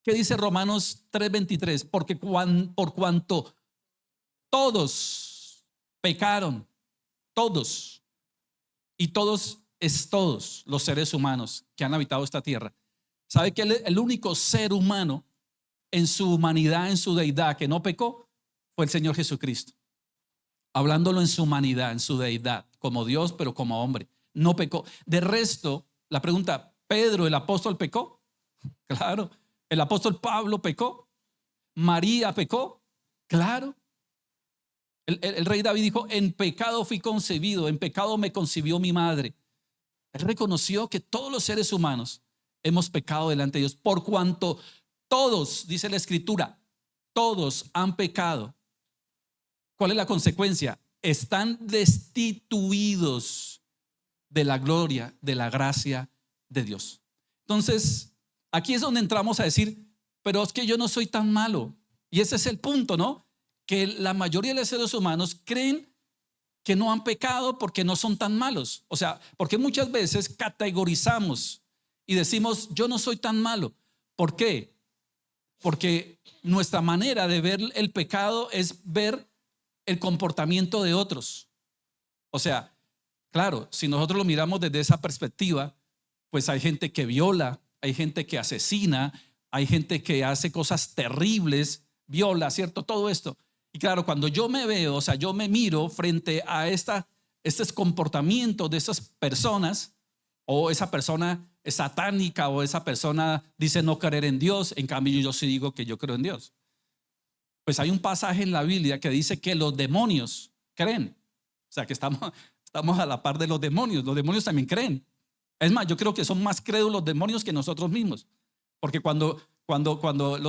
¿Qué dice Romanos 3:23? Porque por cuanto todos pecaron, todos, y todos es todos los seres humanos que han habitado esta tierra. ¿Sabe que el único ser humano en su humanidad, en su deidad, que no pecó, fue el Señor Jesucristo? Hablándolo en su humanidad, en su deidad, como Dios, pero como hombre. No pecó. De resto, la pregunta, ¿Pedro, el apóstol, pecó? Claro. ¿El apóstol Pablo pecó? ¿María pecó? Claro. El rey David dijo, en pecado fui concebido, en pecado me concibió mi madre. Él reconoció que todos los seres humanos hemos pecado delante de Dios, por cuanto todos, dice la Escritura, todos han pecado. ¿Cuál es la consecuencia? Están destituidos de la gloria, de la gracia de Dios. Entonces, aquí es donde entramos a decir, pero es que yo no soy tan malo. Y ese es el punto, ¿no? Que la mayoría de los seres humanos creen que no han pecado porque no son tan malos. O sea, porque muchas veces categorizamos y decimos, yo no soy tan malo. ¿Por qué? Porque nuestra manera de ver el pecado es ver el comportamiento de otros. O sea, claro, si nosotros lo miramos desde esa perspectiva, pues hay gente que viola, hay gente que asesina, hay gente que hace cosas terribles, viola, ¿cierto? Todo esto. Y claro, cuando yo me veo, o sea, yo me miro frente a estos comportamientos de esas personas, o esa persona es satánica, o esa persona dice no creer en Dios, en cambio yo sí digo que yo creo en Dios. Pues hay un pasaje en la Biblia que dice que los demonios creen. O sea, que estamos a la par de los demonios también creen. Es más, yo creo que son más crédulos los demonios que nosotros mismos. Porque cuando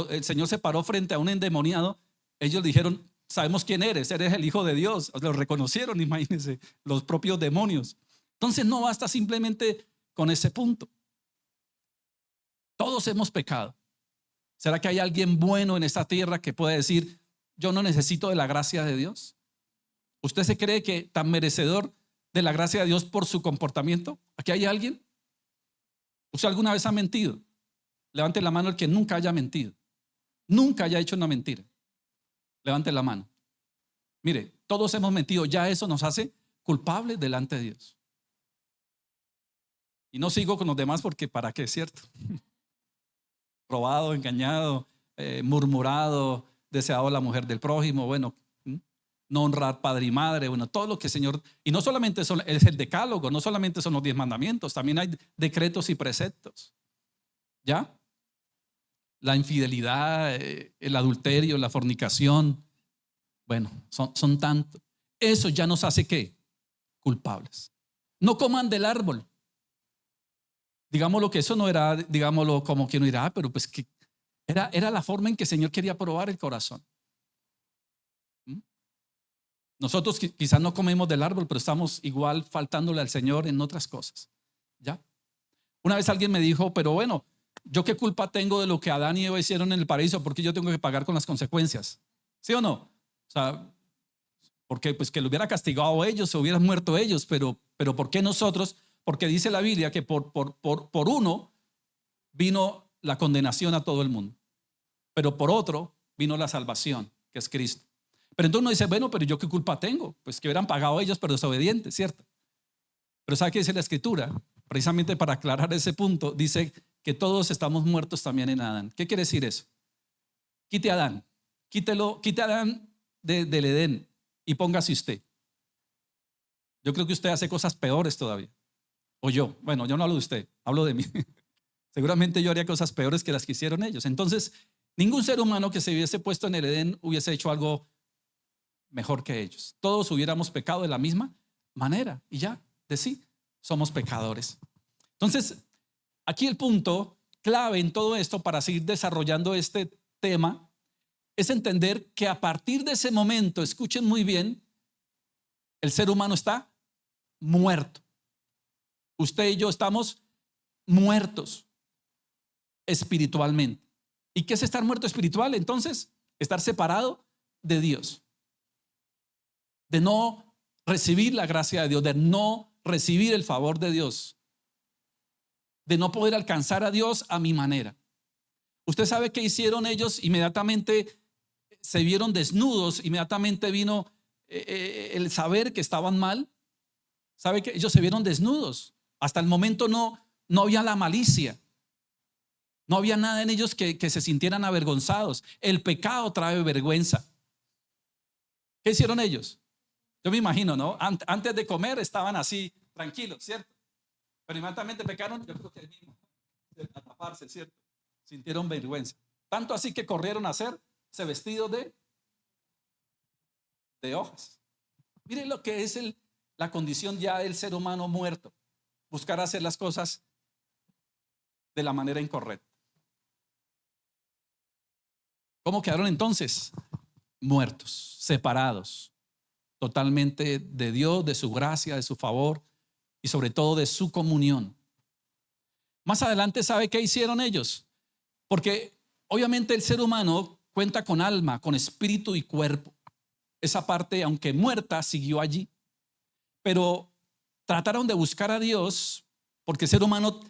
el Señor se paró frente a un endemoniado, ellos dijeron, sabemos quién eres el Hijo de Dios. Lo reconocieron, imagínense, los propios demonios. Entonces no basta simplemente con ese punto. Todos hemos pecado. ¿Será que hay alguien bueno en esta tierra que pueda decir, yo no necesito de la gracia de Dios? ¿Usted se cree que tan merecedor de la gracia de Dios por su comportamiento? ¿Aquí hay alguien? ¿Usted alguna vez ha mentido? Levante la mano el que nunca haya mentido. Nunca haya hecho una mentira. Levante la mano. Mire, todos hemos mentido. Ya eso nos hace culpables delante de Dios. Y no sigo con los demás porque ¿para qué? ¿Cierto? Robado, engañado, murmurado, deseado a la mujer del prójimo, bueno, no honrar padre y madre, bueno, todo lo que el Señor, y no solamente es el decálogo, no solamente son los 10 mandamientos, también hay decretos y preceptos. ¿Ya? La infidelidad, el adulterio, la fornicación, Bueno, son tanto. Eso ya nos hace ¿qué? Culpables. No coman del árbol. Digámoslo que eso no era, digámoslo como que uno dirá, pero pues que era la forma en que el Señor quería probar el corazón. Nosotros quizás no comemos del árbol, pero estamos igual faltándole al Señor en otras cosas. ¿Ya? Una vez alguien me dijo, pero bueno, ¿yo qué culpa tengo de lo que Adán y Eva hicieron en el paraíso? ¿Por qué yo tengo que pagar con las consecuencias? ¿Sí o no? O sea, porque pues que lo hubiera castigado ellos, se hubieran muerto ellos, pero ¿por qué nosotros? Porque dice la Biblia que por uno vino la condenación a todo el mundo, pero por otro vino la salvación, que es Cristo. Pero entonces uno dice, bueno, pero ¿yo qué culpa tengo? Pues que hubieran pagado ellos, pero desobedientes, ¿cierto? Pero ¿sabe qué dice la Escritura? Precisamente para aclarar ese punto, dice que todos estamos muertos también en Adán. ¿Qué quiere decir eso? Quite a Adán, quite a Adán del Edén y póngase usted. Yo creo que usted hace cosas peores todavía. O yo, bueno, yo no hablo de usted, hablo de mí. Seguramente yo haría cosas peores que las que hicieron ellos. Entonces, ningún ser humano que se hubiese puesto en el Edén hubiese hecho algo mejor que ellos. Todos hubiéramos pecado de la misma manera y ya, de sí, somos pecadores. Entonces, aquí el punto clave en todo esto para seguir desarrollando este tema es entender que a partir de ese momento, escuchen muy bien, el ser humano está muerto. Usted y yo estamos muertos espiritualmente. ¿Y qué es estar muerto espiritual? Entonces, estar separado de Dios, de no recibir la gracia de Dios, de no recibir el favor de Dios, de no poder alcanzar a Dios a mi manera. Usted sabe qué hicieron ellos. Inmediatamente se vieron desnudos, inmediatamente vino el saber que estaban mal. Sabe que ellos se vieron desnudos. Hasta el momento no había la malicia, no había nada en ellos que se sintieran avergonzados. El pecado trae vergüenza. ¿Qué hicieron ellos? Yo me imagino, ¿no? Antes de comer estaban así, tranquilos, ¿cierto? Pero inmediatamente pecaron, yo creo que el mismo, a taparse, ¿cierto? Sintieron vergüenza. Tanto así que corrieron a hacerse vestidos de hojas. Miren lo que es la condición ya del ser humano muerto. Buscar hacer las cosas de la manera incorrecta. ¿Cómo quedaron entonces? Muertos, separados totalmente de Dios, de su gracia, de su favor y sobre todo de su comunión. Más adelante, ¿sabe qué hicieron ellos? Porque obviamente el ser humano cuenta con alma, con espíritu y cuerpo. Esa parte, aunque muerta, siguió allí. Pero trataron de buscar a Dios porque el ser humano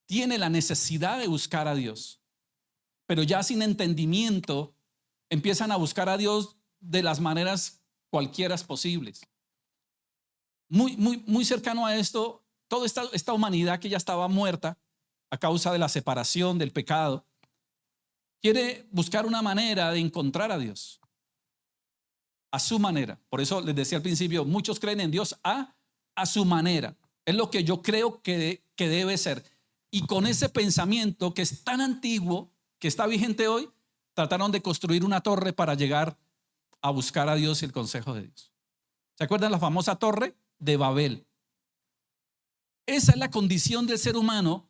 tiene la necesidad de buscar a Dios. Pero ya sin entendimiento empiezan a buscar a Dios de las maneras cualquiera posibles. Muy cercano a esto, toda esta humanidad que ya estaba muerta a causa de la separación, del pecado, quiere buscar una manera de encontrar a Dios a su manera. Por eso les decía al principio, muchos creen en Dios a su manera. Es lo que yo creo que debe ser. Y con ese pensamiento que es tan antiguo, que está vigente hoy, trataron de construir una torre para llegar a buscar a Dios y el consejo de Dios. ¿Se acuerdan la famosa torre de Babel? Esa es la condición del ser humano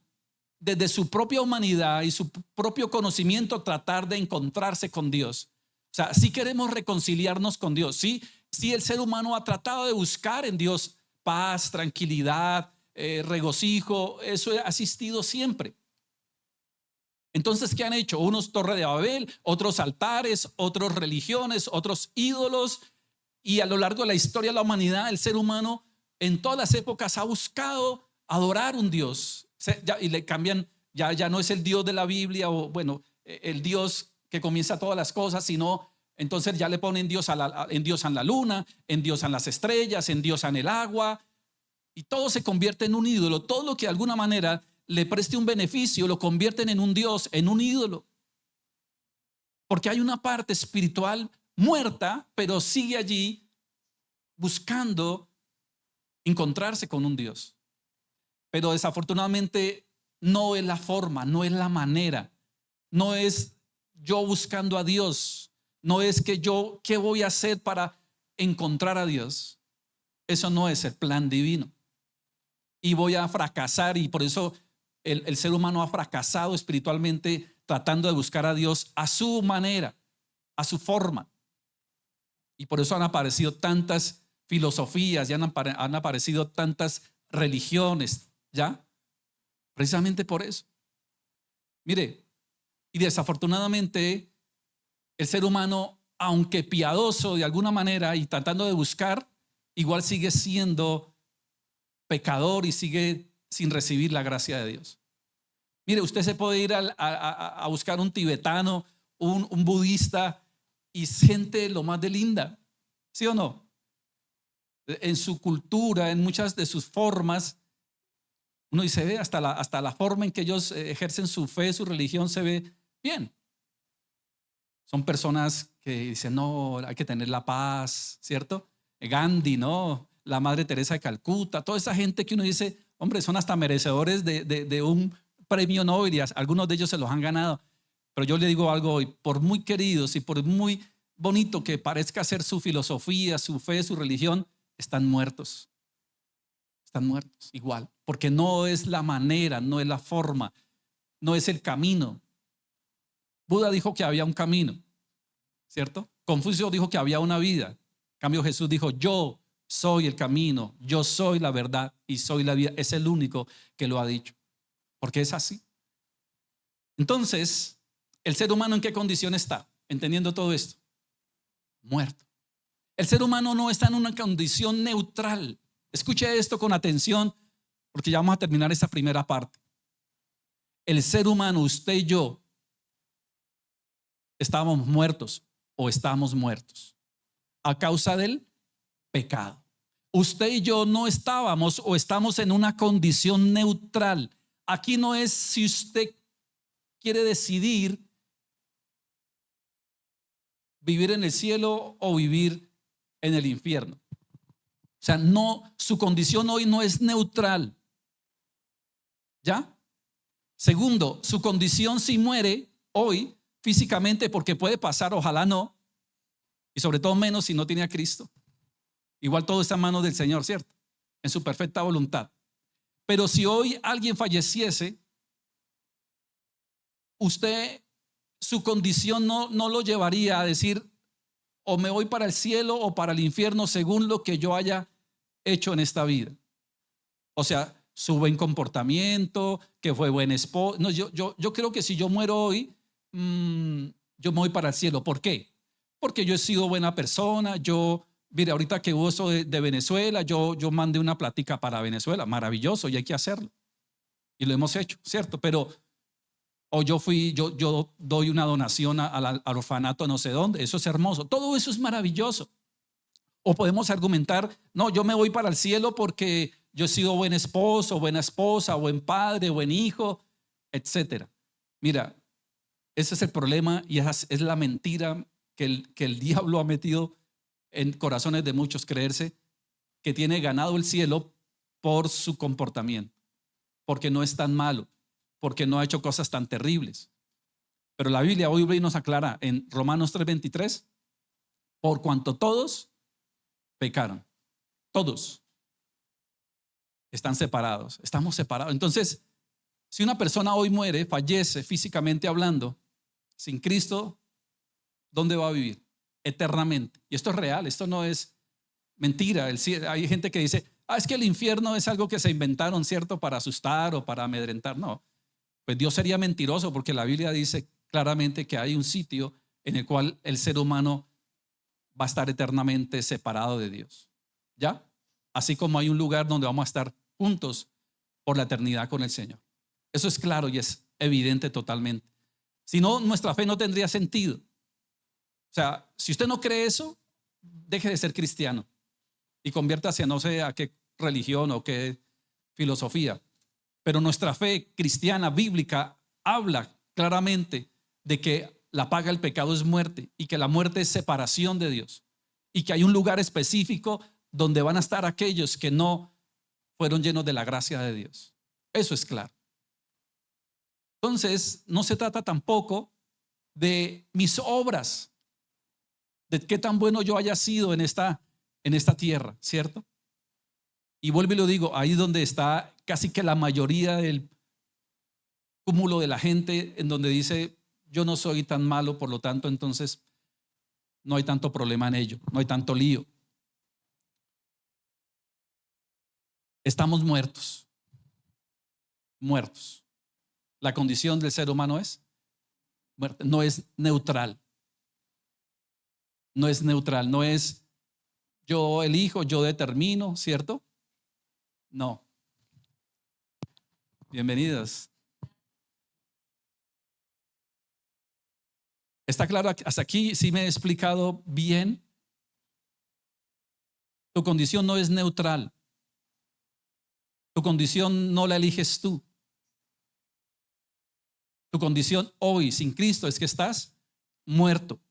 desde su propia humanidad y su propio conocimiento, tratar de encontrarse con Dios. O sea, si queremos reconciliarnos con Dios, sí, el ser humano ha tratado de buscar en Dios paz, tranquilidad, regocijo, eso ha existido siempre. Entonces, ¿qué han hecho? Unos torre de Babel, otros altares, otros religiones, otros ídolos. Y a lo largo de la historia de la humanidad, el ser humano en todas las épocas ha buscado adorar un Dios. Y le cambian, ya no es el Dios de la Biblia o bueno, el Dios que comienza todas las cosas, sino entonces ya le ponen Dios en Dios en la luna, en Dios en las estrellas, en Dios en el agua. Y todo se convierte en un ídolo. Todo lo que de alguna manera le preste un beneficio lo convierten en un Dios, en un ídolo. Porque hay una parte espiritual muerta, pero sigue allí buscando encontrarse con un Dios. Pero desafortunadamente no es la forma, no es la manera, no es yo buscando a Dios, no es que yo, ¿qué voy a hacer para encontrar a Dios? Eso no es el plan divino. Y voy a fracasar, y por eso el ser humano ha fracasado espiritualmente tratando de buscar a Dios a su manera, a su forma. Y por eso han aparecido tantas filosofías, ya han aparecido tantas religiones, ¿ya? Precisamente por eso. Mire, y desafortunadamente el ser humano, aunque piadoso de alguna manera y tratando de buscar, igual sigue siendo pecador y sigue sin recibir la gracia de Dios. Mire, usted se puede ir a buscar un tibetano, un budista, y es gente lo más de linda, ¿sí o no? En su cultura, en muchas de sus formas, uno dice, ve, hasta la forma en que ellos ejercen su fe, su religión, se ve bien. Son personas que dicen, no, hay que tener la paz, ¿cierto? Gandhi, ¿no? La Madre Teresa de Calcuta, toda esa gente que uno dice, hombre, son hasta merecedores de un premio Nobel, y algunos de ellos se los han ganado. Pero yo le digo algo hoy, por muy queridos y por muy bonito que parezca ser su filosofía, su fe, su religión, están muertos. Están muertos igual, porque no es la manera, no es la forma, no es el camino. Buda dijo que había un camino, ¿cierto? Confucio dijo que había una vida. En cambio, Jesús dijo, yo soy el camino, yo soy la verdad y soy la vida. Es el único que lo ha dicho, porque es así. Entonces, ¿el ser humano en qué condición está? Entendiendo todo esto, muerto. El ser humano no está en una condición neutral. Escuche esto con atención, porque ya vamos a terminar esta primera parte. El ser humano, usted y yo, estábamos muertos o estamos muertos a causa del pecado. Usted y yo no estábamos o estamos en una condición neutral. Aquí no es si usted quiere decidir vivir en el cielo o vivir en el infierno. O sea, no, su condición hoy no es neutral. ¿Ya? Segundo, su condición si muere hoy físicamente, porque puede pasar, ojalá no, y sobre todo menos si no tiene a Cristo. Igual todo está en manos del Señor, ¿cierto? En su perfecta voluntad. Pero si hoy alguien falleciese, usted, su condición no lo llevaría a decir, o me voy para el cielo o para el infierno según lo que yo haya hecho en esta vida. O sea, su buen comportamiento, que fue buen esposo. No, yo creo que si yo muero hoy, yo me voy para el cielo. ¿Por qué? Porque yo he sido buena persona. Mire, ahorita que hubo eso de Venezuela, yo mandé una plática para Venezuela, maravilloso, y hay que hacerlo. Y lo hemos hecho, ¿cierto? Pero, o yo doy una donación al orfanato no sé dónde, eso es hermoso. Todo eso es maravilloso. O podemos argumentar, no, yo me voy para el cielo porque yo he sido buen esposo, buena esposa, buen padre, buen hijo, etcétera. Mira, ese es el problema y es la mentira que el diablo ha metido en corazones de muchos, creerse que tiene ganado el cielo por su comportamiento, porque no es tan malo, porque no ha hecho cosas tan terribles. Pero la Biblia hoy nos aclara en Romanos 3:23, por cuanto todos pecaron, todos están separados, estamos separados. Entonces, si una persona hoy muere, fallece físicamente hablando, sin Cristo, ¿dónde va a vivir? Eternamente. Y esto es real, esto no es mentira. Hay gente que dice, es que el infierno es algo que se inventaron, ¿cierto? Para asustar o para amedrentar. No, pues Dios sería mentiroso, porque la Biblia dice claramente que hay un sitio en el cual el ser humano va a estar eternamente separado de Dios. ¿Ya? Así como hay un lugar donde vamos a estar juntos por la eternidad con el Señor. Eso es claro y es evidente totalmente. Si no, nuestra fe no tendría sentido. O sea, si usted no cree eso, deje de ser cristiano y conviértase a no sé a qué religión o qué filosofía. Pero nuestra fe cristiana, bíblica, habla claramente de que la paga del pecado es muerte y que la muerte es separación de Dios y que hay un lugar específico donde van a estar aquellos que no fueron llenos de la gracia de Dios. Eso es claro. Entonces, no se trata tampoco de mis obras. de qué tan bueno yo haya sido en esta tierra, ¿cierto? Y vuelvo y lo digo, ahí donde está casi que la mayoría del cúmulo de la gente, en donde dice, yo no soy tan malo, por lo tanto, entonces no hay tanto problema en ello, no hay tanto lío. Estamos muertos, muertos. La condición del ser humano es muerta, no es neutral. No es neutral, no es yo elijo, yo determino, ¿cierto? No. Bienvenidas. ¿Está claro? Hasta aquí sí me he explicado bien. Tu condición no es neutral. Tu condición no la eliges tú. Tu condición hoy sin Cristo es que estás muerto.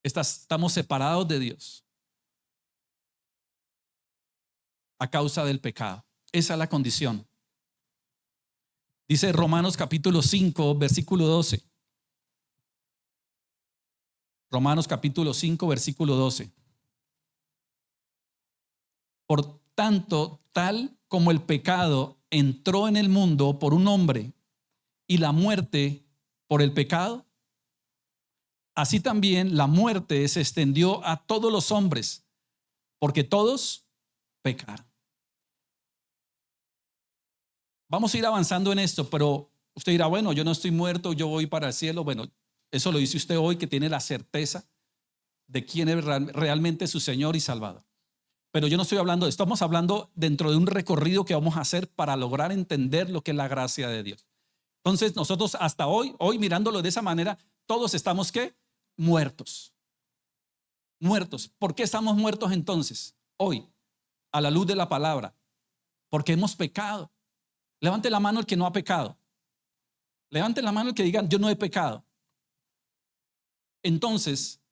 Estamos separados de Dios a causa del pecado. Esa es la condición. Dice Romanos capítulo 5, versículo 12. Romanos capítulo 5, versículo 12. Por tanto, tal como el pecado entró en el mundo por un hombre y la muerte por el pecado, así también la muerte se extendió a todos los hombres, porque todos pecaron. Vamos a ir avanzando en esto, pero usted dirá, bueno, yo no estoy muerto, yo voy para el cielo. Bueno, eso lo dice usted hoy, que tiene la certeza de quién es realmente su Señor y Salvador. Pero yo no estoy hablando de esto, estamos hablando dentro de un recorrido que vamos a hacer para lograr entender lo que es la gracia de Dios. Entonces nosotros hasta hoy mirándolo de esa manera, todos estamos ¿qué? Muertos. Muertos. ¿Por qué estamos muertos entonces? Hoy, a la luz de la palabra. Porque hemos pecado. Levante la mano el que no ha pecado. Levante la mano el que diga, yo no he pecado. Entonces,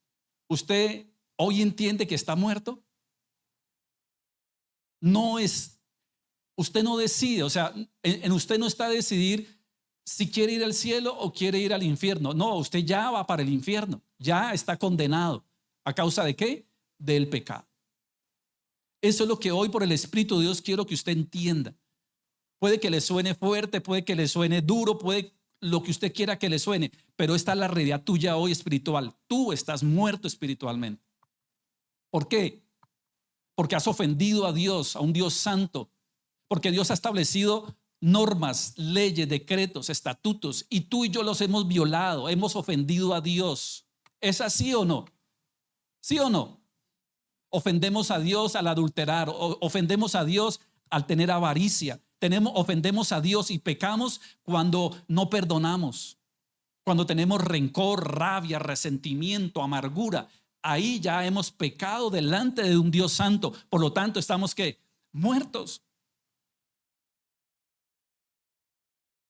¿usted hoy entiende que está muerto? No es, usted no decide, o sea, en usted no está a decidir si quiere ir al cielo o quiere ir al infierno. No, usted ya va para el infierno, ya está condenado. ¿A causa de qué? Del pecado. Eso es lo que hoy por el Espíritu de Dios quiero que usted entienda. Puede que le suene fuerte, puede que le suene duro, puede lo que usted quiera que le suene, pero esta es la realidad tuya hoy espiritual. Tú estás muerto espiritualmente. ¿Por qué? Porque has ofendido a Dios, a un Dios santo, porque Dios ha establecido normas, leyes, decretos, estatutos, y tú y yo los hemos violado, hemos ofendido a Dios. ¿Es así o no? ¿Sí o no? Ofendemos a Dios al adulterar, ofendemos a Dios al tener avaricia, ofendemos a Dios y pecamos cuando no perdonamos, cuando tenemos rencor, rabia, resentimiento, amargura. Ahí ya hemos pecado delante de un Dios santo. Por lo tanto, estamos ¿qué? Muertos.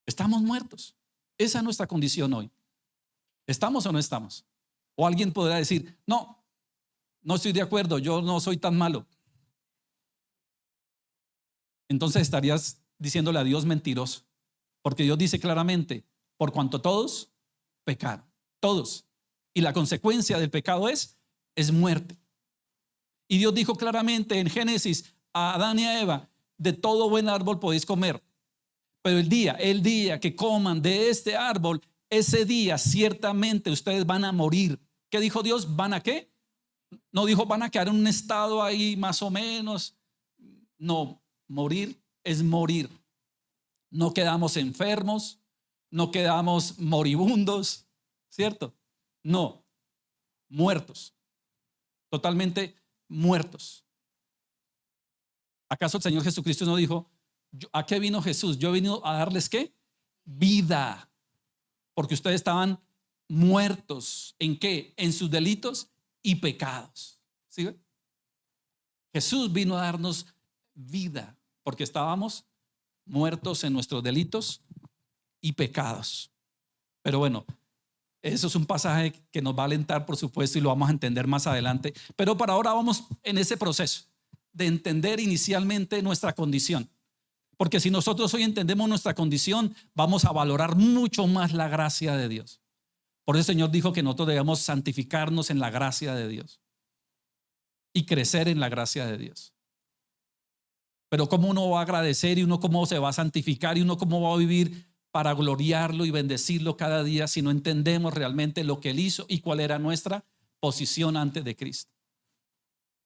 Estamos muertos. Esa es nuestra condición hoy. ¿Estamos o no estamos? O alguien podrá decir, no estoy de acuerdo, yo no soy tan malo. Entonces estarías diciéndole a Dios mentiroso, porque Dios dice claramente, por cuanto todos pecaron, todos. Y la consecuencia del pecado es muerte. Y Dios dijo claramente en Génesis a Adán y a Eva, de todo buen árbol podéis comer, pero el día que coman de este árbol, ese día ciertamente ustedes van a morir. ¿Qué dijo Dios? ¿Van a qué? No dijo van a quedar en un estado ahí más o menos. No, morir es morir. No quedamos enfermos, no quedamos moribundos, ¿cierto? No, muertos, totalmente muertos. ¿Acaso el Señor Jesucristo no dijo, ¿a qué vino Jesús? Yo he venido a darles ¿qué? Vida, porque ustedes estaban muertos. ¿En qué? En sus delitos y pecados. ¿Sí? Jesús vino a darnos vida, porque estábamos muertos en nuestros delitos y pecados. Pero bueno, eso es un pasaje que nos va a alentar, por supuesto, y lo vamos a entender más adelante. Pero para ahora vamos en ese proceso de entender inicialmente nuestra condición. Porque si nosotros hoy entendemos nuestra condición, vamos a valorar mucho más la gracia de Dios. Por eso el Señor dijo que nosotros debemos santificarnos en la gracia de Dios y crecer en la gracia de Dios. Pero ¿cómo uno va a agradecer y uno cómo se va a santificar y uno cómo va a vivir para gloriarlo y bendecirlo cada día si no entendemos realmente lo que Él hizo y cuál era nuestra posición antes de Cristo?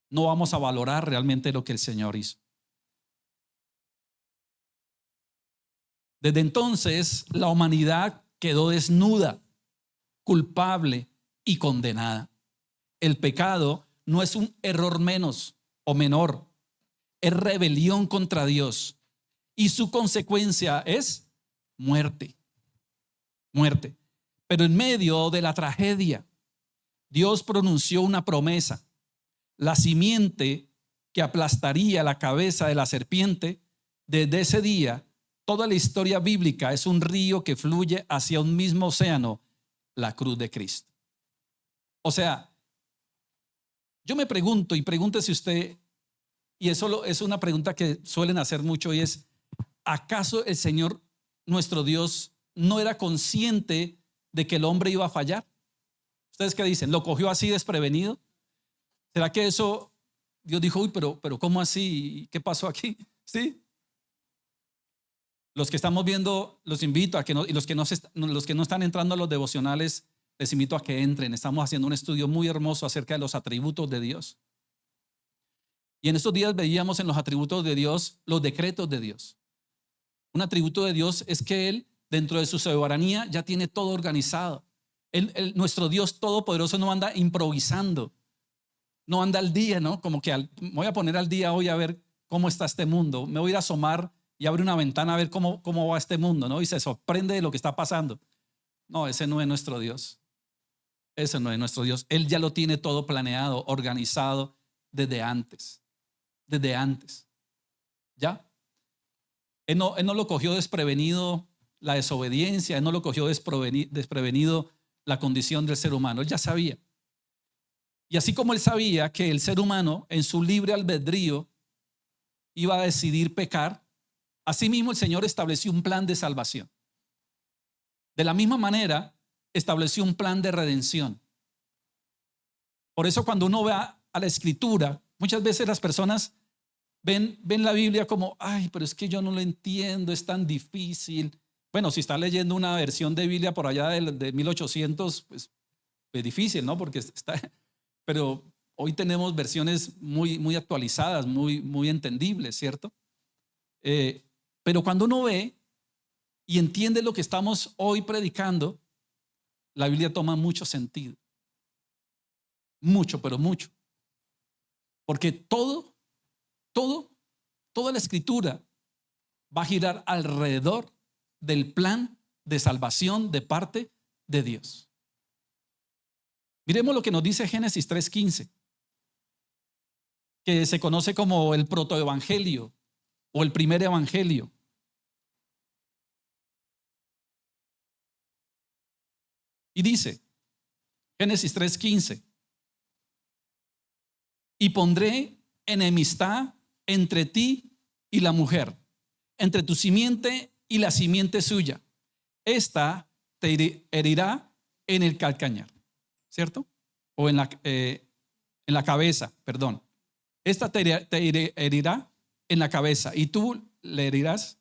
No vamos a valorar realmente lo que el Señor hizo. Desde entonces, la humanidad quedó desnuda, culpable y condenada. El pecado no es un error menos o menor, es rebelión contra Dios y su consecuencia es muerte. Muerte. Pero en medio de la tragedia, Dios pronunció una promesa. La simiente que aplastaría la cabeza de la serpiente. Desde ese día, toda la historia bíblica es un río que fluye hacia un mismo océano, la cruz de Cristo. O sea, yo me pregunto, y pregúntese usted, y eso es una pregunta que suelen hacer mucho, y es: ¿acaso el Señor, nuestro Dios, no era consciente de que el hombre iba a fallar? ¿Ustedes qué dicen? ¿Lo cogió así desprevenido? ¿Será que eso Dios dijo, uy, pero ¿cómo así? ¿Qué pasó aquí? ¿Sí? Los que estamos viendo, los invito a que no, y los que no están entrando a los devocionales, les invito a que entren. Estamos haciendo un estudio muy hermoso acerca de los atributos de Dios. Y en estos días veíamos en los atributos de Dios los decretos de Dios. Un atributo de Dios es que Él, dentro de su soberanía, ya tiene todo organizado. Nuestro Dios todopoderoso no anda improvisando, no anda al día, ¿no? Como que me voy a poner al día hoy a ver cómo está este mundo. Me voy a ir a asomar y abre una ventana a ver cómo va este mundo, ¿no? Y se sorprende de lo que está pasando. No, ese no es nuestro Dios. Ese no es nuestro Dios. Él ya lo tiene todo planeado, organizado desde antes. Desde antes. ¿Ya? Él no lo cogió desprevenido la desobediencia, Él no lo cogió desprevenido la condición del ser humano. Él ya sabía. Y así como Él sabía que el ser humano en su libre albedrío iba a decidir pecar, asimismo el Señor estableció un plan de salvación. De la misma manera, estableció un plan de redención. Por eso cuando uno va a la Escritura, muchas veces las personas ven la Biblia como, ay, pero es que yo no lo entiendo, es tan difícil. Bueno, si está leyendo una versión de Biblia por allá de 1800, pues es difícil, ¿no? Porque pero hoy tenemos versiones muy actualizadas, muy entendibles, ¿cierto? Pero cuando uno ve y entiende lo que estamos hoy predicando, la Biblia toma mucho sentido. Mucho, pero mucho. Porque toda la Escritura va a girar alrededor del plan de salvación de parte de Dios. Miremos lo que nos dice Génesis 3:15, que se conoce como el protoevangelio o el primer evangelio. Y dice, Génesis 3:15, y pondré enemistad entre ti y la mujer, entre tu simiente y la simiente suya. Esta te herirá en el calcañar, ¿cierto? O en la cabeza, perdón. Esta te herirá en la cabeza y tú le herirás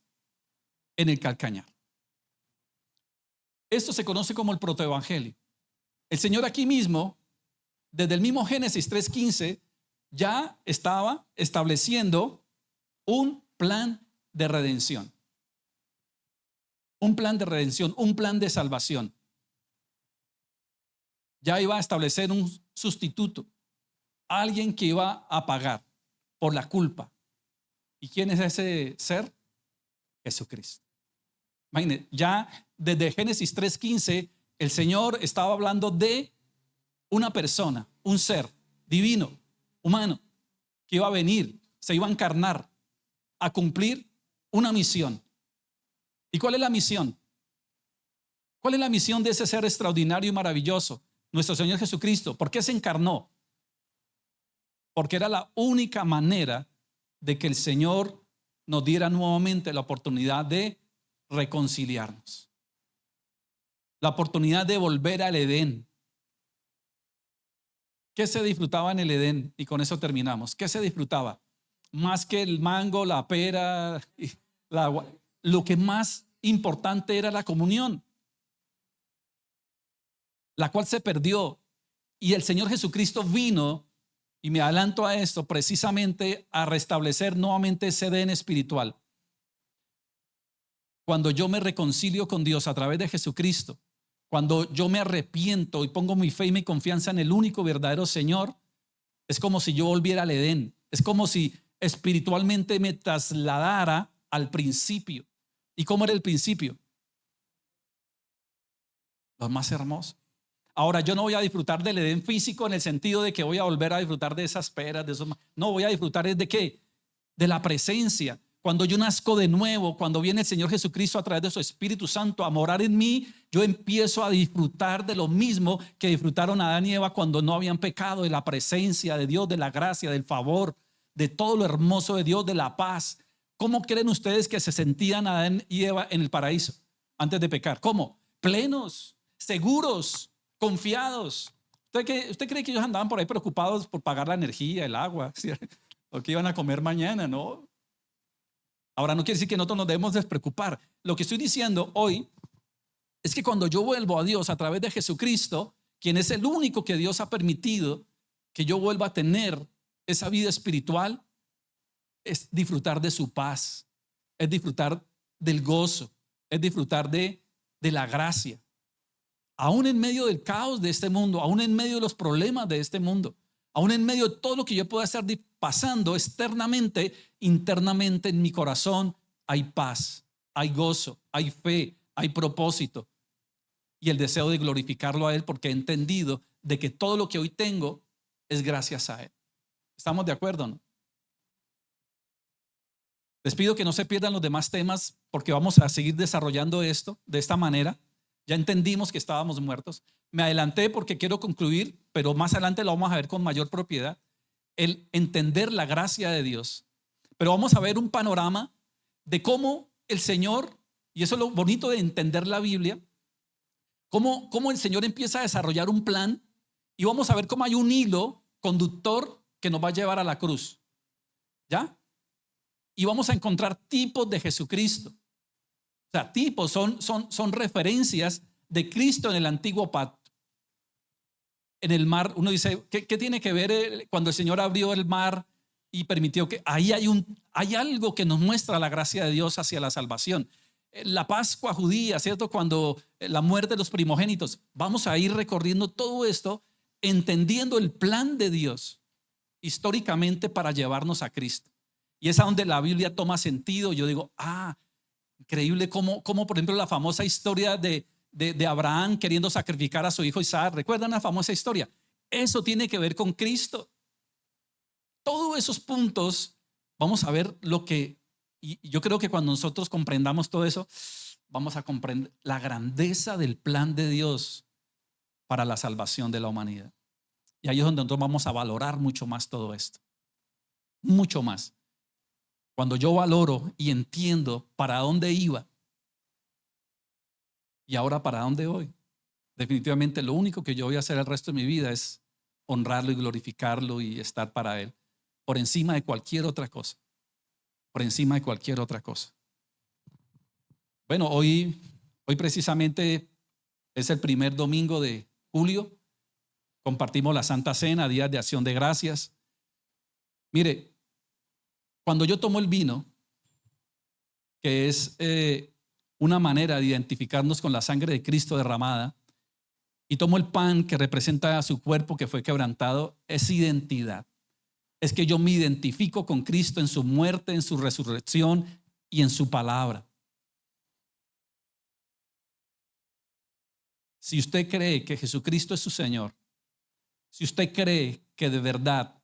en el calcañar. Esto se conoce como el protoevangelio. El Señor aquí mismo, desde el mismo Génesis 3:15, ya estaba estableciendo un plan de redención. Un plan de redención, un plan de salvación. Ya iba a establecer un sustituto, alguien que iba a pagar por la culpa. ¿Y quién es ese ser? Jesucristo. Imagínense, ya desde Génesis 3:15, el Señor estaba hablando de una persona, un ser divino, humano, que iba a venir, se iba a encarnar, a cumplir una misión. ¿Y cuál es la misión? ¿Cuál es la misión de ese ser extraordinario y maravilloso? Nuestro Señor Jesucristo. ¿Por qué se encarnó? Porque era la única manera de que el Señor nos diera nuevamente la oportunidad de reconciliarnos. la oportunidad de volver al Edén. ¿Qué se disfrutaba en el Edén? Y con eso terminamos. ¿Qué se disfrutaba? Más que el mango, la pera, lo que más importante era la comunión, la cual se perdió. Y el Señor Jesucristo vino, y me adelanto a esto, precisamente a restablecer nuevamente ese Edén espiritual. Cuando yo me reconcilio con Dios a través de Jesucristo, cuando yo me arrepiento y pongo mi fe y mi confianza en el único verdadero Señor, es como si yo volviera al Edén. Es como si espiritualmente me trasladara al principio. ¿Y cómo era el principio? Lo más hermoso. Ahora, yo no voy a disfrutar del Edén físico en el sentido de que voy a volver a disfrutar de esas peras, de esos. No, voy a disfrutar es de qué? De la presencia. Cuando yo nazco de nuevo, cuando viene el Señor Jesucristo a través de su Espíritu Santo a morar en mí, yo empiezo a disfrutar de lo mismo que disfrutaron Adán y Eva cuando no habían pecado, de la presencia de Dios, de la gracia, del favor, de todo lo hermoso de Dios, de la paz. ¿Cómo creen ustedes que se sentían Adán y Eva en el paraíso antes de pecar? ¿Cómo? Plenos, seguros, confiados. ¿Usted cree que ellos andaban por ahí preocupados por pagar la energía, el agua, ¿sí? O que iban a comer mañana? No. Ahora, no quiere decir que nosotros nos debemos despreocupar. Lo que estoy diciendo hoy es que cuando yo vuelvo a Dios a través de Jesucristo, quien es el único que Dios ha permitido que yo vuelva a tener esa vida espiritual, es disfrutar de su paz, es disfrutar del gozo, es disfrutar de la gracia. Aún en medio del caos de este mundo, aún en medio de los problemas de este mundo, aún en medio de todo lo que yo pueda estar pasando externamente, internamente en mi corazón hay paz, hay gozo, hay fe, hay propósito y el deseo de glorificarlo a Él, porque he entendido de que todo lo que hoy tengo es gracias a Él. ¿Estamos de acuerdo, no? Les pido que no se pierdan los demás temas porque vamos a seguir desarrollando esto de esta manera. Ya entendimos que estábamos muertos. Me adelanté porque quiero concluir, pero más adelante lo vamos a ver con mayor propiedad. El entender la gracia de Dios. Pero vamos a ver un panorama de cómo el Señor, y eso es lo bonito de entender la Biblia, cómo el Señor empieza a desarrollar un plan y vamos a ver cómo hay un hilo conductor que nos va a llevar a la cruz. ¿Ya? Y vamos a encontrar tipos de Jesucristo. O sea, tipos son referencias de Cristo en el antiguo pacto. En el mar, uno dice, ¿qué tiene que ver cuando el Señor abrió el mar y permitió que ahí hay algo que nos muestra la gracia de Dios hacia la salvación? La Pascua judía, ¿cierto? Cuando la muerte de los primogénitos. Vamos a ir recorriendo todo esto, entendiendo el plan de Dios históricamente para llevarnos a Cristo. Y es a donde la Biblia toma sentido. Yo digo, increíble como por ejemplo la famosa historia de Abraham queriendo sacrificar a su hijo Isaac. ¿Recuerdan la famosa historia? Eso tiene que ver con Cristo. Todos esos puntos vamos a ver y yo creo que cuando nosotros comprendamos todo eso, vamos a comprender la grandeza del plan de Dios para la salvación de la humanidad. Y ahí es donde nosotros vamos a valorar mucho más todo esto. Mucho más. Cuando yo valoro y entiendo para dónde iba y ahora para dónde voy, definitivamente lo único que yo voy a hacer el resto de mi vida es honrarlo y glorificarlo y estar para Él, por encima de cualquier otra cosa, por encima de cualquier otra cosa. Bueno, hoy precisamente es el primer domingo de julio, compartimos la Santa Cena, Días de Acción de Gracias. Mire, cuando yo tomo el vino, que es una manera de identificarnos con la sangre de Cristo derramada, y tomo el pan que representa a su cuerpo que fue quebrantado, es identidad. Es que yo me identifico con Cristo en su muerte, en su resurrección y en su palabra. Si usted cree que Jesucristo es su Señor, si usted cree que de verdad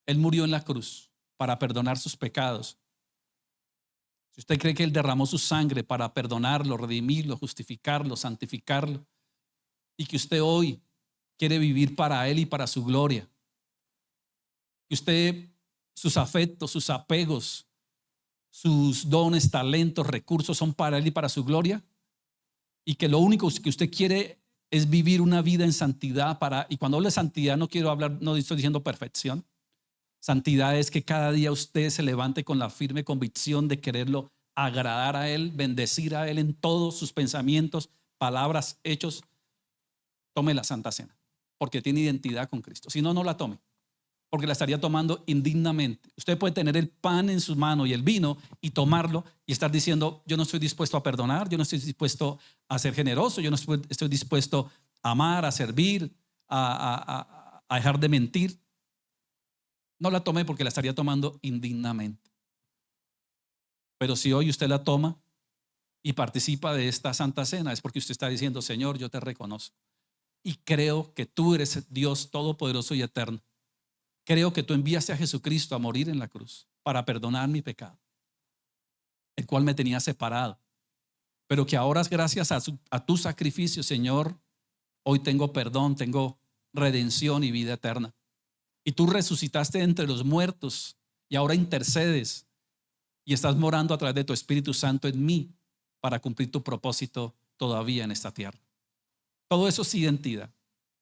Él murió en la cruz para perdonar sus pecados, si usted cree que Él derramó su sangre para perdonarlo, redimirlo, justificarlo, santificarlo, y que usted hoy quiere vivir para Él y para su gloria, que usted, sus afectos, sus apegos, sus dones, talentos, recursos son para Él y para su gloria, y que lo único que usted quiere es vivir una vida en santidad y cuando hablo de santidad no quiero hablar, no estoy diciendo perfección. Santidad es que cada día usted se levante con la firme convicción de quererlo agradar a Él, bendecir a Él en todos sus pensamientos, palabras, hechos. Tome la Santa Cena, porque tiene identidad con Cristo. Si no, no la tome, porque la estaría tomando indignamente. Usted puede tener el pan en sus manos y el vino y tomarlo y estar diciendo, yo no estoy dispuesto a perdonar, yo no estoy dispuesto a ser generoso, yo no estoy dispuesto a amar, a servir, a dejar de mentir. No la tome porque la estaría tomando indignamente. Pero si hoy usted la toma y participa de esta Santa Cena, es porque usted está diciendo, Señor, yo te reconozco y creo que tú eres Dios todopoderoso y eterno. Creo que tú enviaste a Jesucristo a morir en la cruz para perdonar mi pecado, el cual me tenía separado, pero que ahora gracias a tu sacrificio, Señor, hoy tengo perdón, tengo redención y vida eterna. Y tú resucitaste entre los muertos y ahora intercedes y estás morando a través de tu Espíritu Santo en mí para cumplir tu propósito todavía en esta tierra. Todo eso es identidad.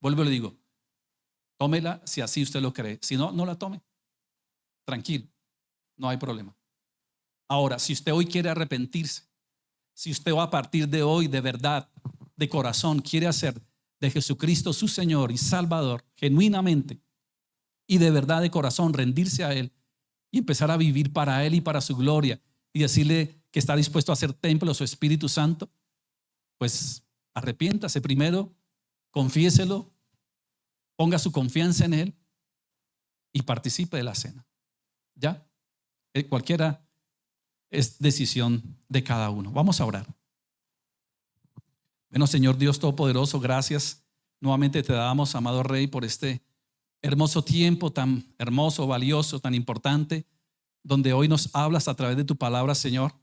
Vuelvo y le digo, tómela si así usted lo cree. Si no, no la tome. Tranquilo, no hay problema. Ahora, si usted hoy quiere arrepentirse, si usted va a partir de hoy de verdad, de corazón, quiere hacer de Jesucristo su Señor y Salvador, genuinamente y de verdad de corazón, rendirse a Él y empezar a vivir para Él y para su gloria y decirle que está dispuesto a hacer templo a su Espíritu Santo, pues arrepiéntase primero, confiéselo, ponga su confianza en Él y participe de la cena. ¿Ya? Cualquiera es decisión de cada uno. Vamos a orar. Bueno, Señor Dios Todopoderoso, gracias. Nuevamente te damos, amado Rey, por este hermoso tiempo, tan hermoso, valioso, tan importante, donde hoy nos hablas a través de tu palabra, Señor,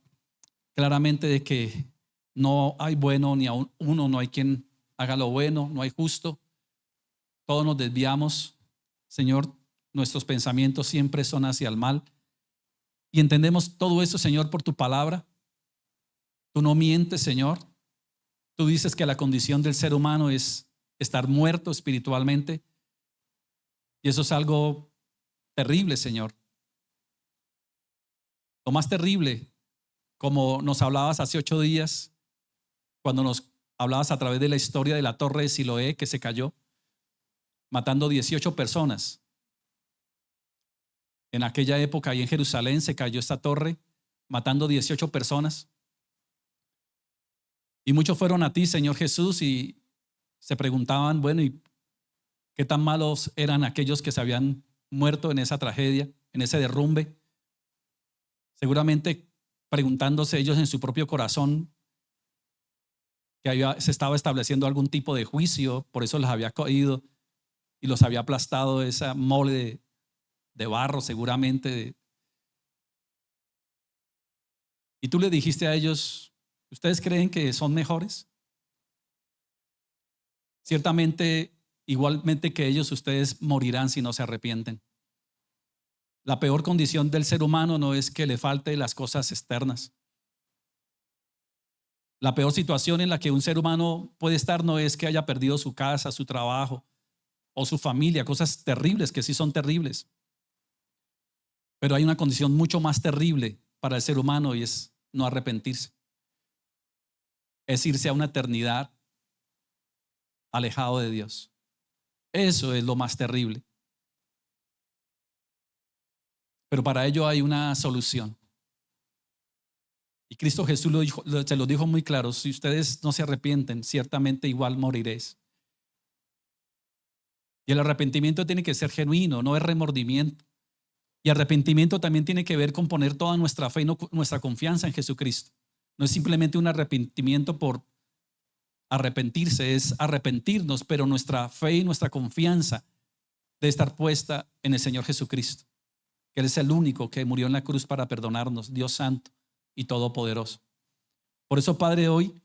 claramente de que no hay bueno ni aún uno, no hay quien haga lo bueno, no hay justo. Todos nos desviamos, Señor, nuestros pensamientos siempre son hacia el mal. Y entendemos todo eso, Señor, por tu palabra. Tú no mientes, Señor. Tú dices que la condición del ser humano es estar muerto espiritualmente. Y eso es algo terrible, Señor. Lo más terrible, como nos hablabas hace 8 días, cuando nos hablabas a través de la historia de la torre de Siloé que se cayó, matando 18 personas. En aquella época, ahí en Jerusalén, se cayó esta torre, matando 18 personas. Y muchos fueron a ti, Señor Jesús, y se preguntaban, bueno, ¿y qué tan malos eran aquellos que se habían muerto en esa tragedia, en ese derrumbe? Seguramente preguntándose ellos en su propio corazón que se estaba estableciendo algún tipo de juicio, por eso los había caído y los había aplastado esa mole de barro seguramente. Y tú le dijiste a ellos, ¿ustedes creen que son mejores? Ciertamente, igualmente que ellos, ustedes morirán si no se arrepienten. La peor condición del ser humano no es que le falte las cosas externas. La peor situación en la que un ser humano puede estar no es que haya perdido su casa, su trabajo o su familia, cosas terribles que sí son terribles. Pero hay una condición mucho más terrible para el ser humano y es no arrepentirse. Es irse a una eternidad alejado de Dios. Eso es lo más terrible. Pero para ello hay una solución. Y Cristo Jesús se lo dijo muy claro: si ustedes no se arrepienten, ciertamente igual moriréis. Y el arrepentimiento tiene que ser genuino, no es remordimiento. Y arrepentimiento también tiene que ver con poner toda nuestra fe y nuestra confianza en Jesucristo. No es simplemente un arrepentimiento por arrepentirse, es arrepentirnos, pero nuestra fe y nuestra confianza debe estar puesta en el Señor Jesucristo, que Él es el único que murió en la cruz para perdonarnos, Dios Santo y Todopoderoso. Por eso, Padre, hoy,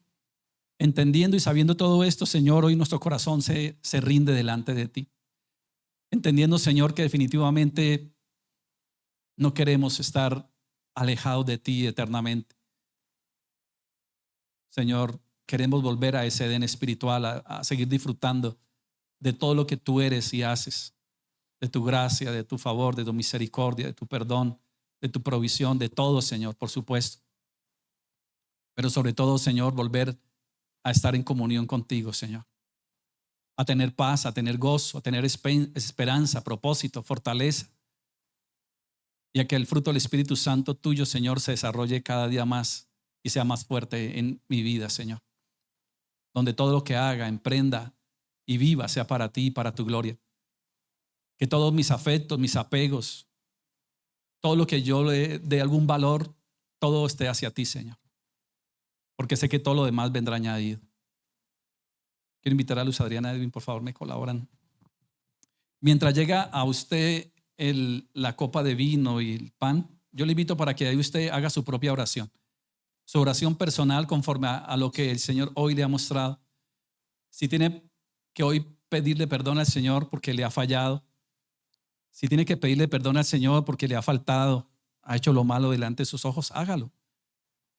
entendiendo y sabiendo todo esto, Señor, hoy nuestro corazón se rinde delante de ti. Entendiendo, Señor, que definitivamente no queremos estar alejados de ti eternamente. Señor, queremos volver a ese Edén espiritual, a seguir disfrutando de todo lo que tú eres y haces, de tu gracia, de tu favor, de tu misericordia, de tu perdón, de tu provisión, de todo, Señor, por supuesto. Pero sobre todo, Señor, volver a estar en comunión contigo, Señor. A tener paz, a tener gozo, a tener esperanza, propósito, fortaleza. Y a que el fruto del Espíritu Santo tuyo, Señor, se desarrolle cada día más y sea más fuerte en mi vida, Señor. Donde todo lo que haga, emprenda y viva sea para ti y para tu gloria. Que todos mis afectos, mis apegos, todo lo que yo le dé algún valor, todo esté hacia ti, Señor. Porque sé que todo lo demás vendrá añadido. Quiero invitar a Luz Adriana Edwin, por favor, me colaboran. Mientras llega a usted la copa de vino y el pan, yo le invito para que ahí usted haga su propia oración. Su oración personal conforme a lo que el Señor hoy le ha mostrado. Si tiene que hoy pedirle perdón al Señor porque le ha fallado, si tiene que pedirle perdón al Señor porque le ha faltado, ha hecho lo malo delante de sus ojos, hágalo.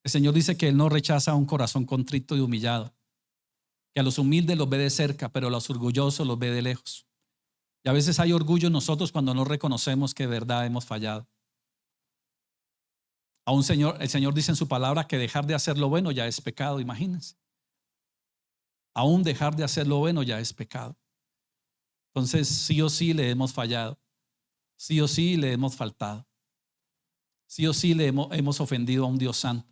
El Señor dice que Él no rechaza un corazón contrito y humillado, que a los humildes los ve de cerca, pero a los orgullosos los ve de lejos. Y a veces hay orgullo en nosotros cuando no reconocemos que de verdad hemos fallado. El Señor dice en su palabra que dejar de hacer lo bueno ya es pecado, imagínense. Aún dejar de hacer lo bueno ya es pecado. Entonces sí o sí le hemos fallado, sí o sí le hemos faltado, sí o sí le hemos ofendido a un Dios santo.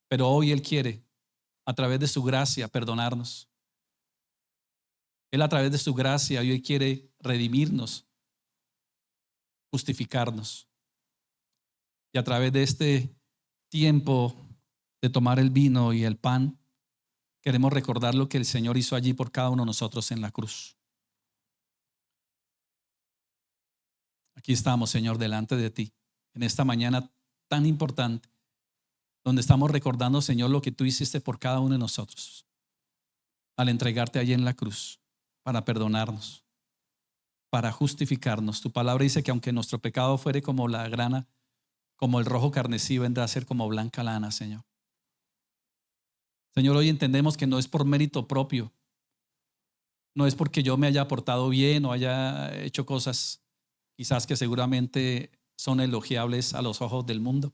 Pero hoy Él quiere, a través de su gracia, perdonarnos. Él a través de su gracia hoy quiere redimirnos, justificarnos. Y a través de este tiempo de tomar el vino y el pan, queremos recordar lo que el Señor hizo allí por cada uno de nosotros en la cruz. Aquí estamos, Señor, delante de ti, en esta mañana tan importante, donde estamos recordando, Señor, lo que tú hiciste por cada uno de nosotros, al entregarte allí en la cruz, para perdonarnos, para justificarnos. Tu palabra dice que aunque nuestro pecado fuere como la grana, como el rojo carmesí, vendrá a ser como blanca lana, Señor. Señor, hoy entendemos que no es por mérito propio, no es porque yo me haya portado bien o haya hecho cosas quizás que seguramente son elogiables a los ojos del mundo.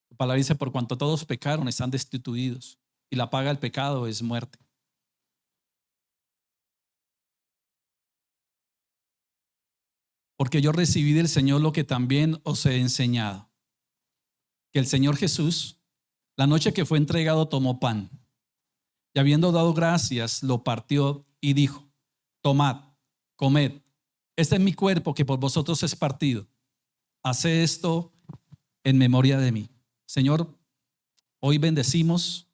Tu palabra dice, por cuanto todos pecaron, están destituidos, y la paga del pecado es muerte. Porque yo recibí del Señor lo que también os he enseñado, que el Señor Jesús, la noche que fue entregado, tomó pan, y habiendo dado gracias, lo partió y dijo, tomad, comed, este es mi cuerpo que por vosotros es partido. Haced esto en memoria de mí. Señor, hoy bendecimos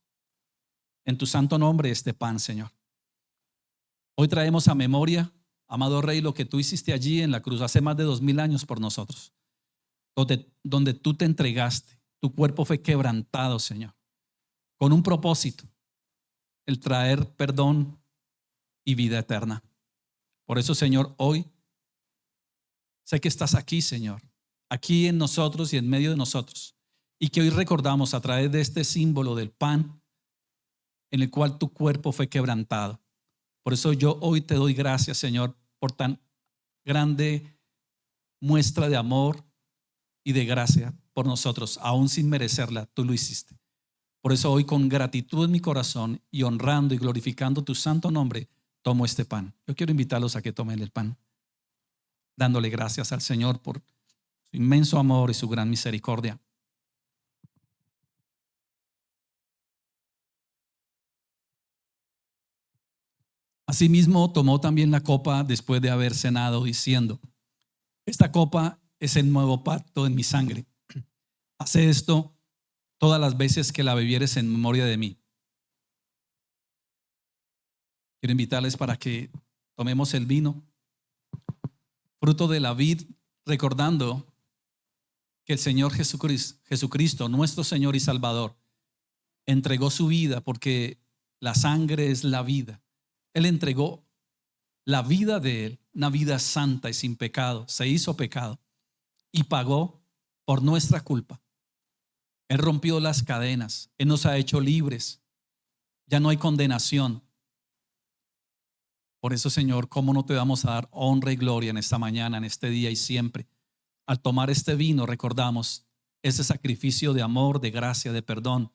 en tu santo nombre este pan, Señor. Hoy traemos a memoria, amado Rey, lo que tú hiciste allí en la cruz hace más de 2000 años por nosotros, donde tú te entregaste, tu cuerpo fue quebrantado, Señor, con un propósito, el traer perdón y vida eterna. Por eso, Señor, hoy sé que estás aquí, Señor, aquí en nosotros y en medio de nosotros, y que hoy recordamos a través de este símbolo del pan en el cual tu cuerpo fue quebrantado. Por eso yo hoy te doy gracias, Señor, por tan grande muestra de amor y de gracia por nosotros, aún sin merecerla, tú lo hiciste. Por eso hoy, con gratitud en mi corazón y honrando y glorificando tu santo nombre, tomo este pan. Yo quiero invitarlos a que tomen el pan, dándole gracias al Señor por su inmenso amor y su gran misericordia. Asimismo, tomó también la copa después de haber cenado, diciendo, esta copa es el nuevo pacto en mi sangre. Haced esto todas las veces que la bebieres en memoria de mí. Quiero invitarles para que tomemos el vino, fruto de la vid, recordando que el Señor Jesucristo, nuestro Señor y Salvador, entregó su vida porque la sangre es la vida. Él entregó la vida de Él, una vida santa y sin pecado, se hizo pecado y pagó por nuestra culpa. Él rompió las cadenas, Él nos ha hecho libres. Ya no hay condenación. Por eso, Señor, ¿cómo no te vamos a dar honra y gloria en esta mañana, en este día y siempre? Al tomar este vino recordamos ese sacrificio de amor, de gracia, de perdón,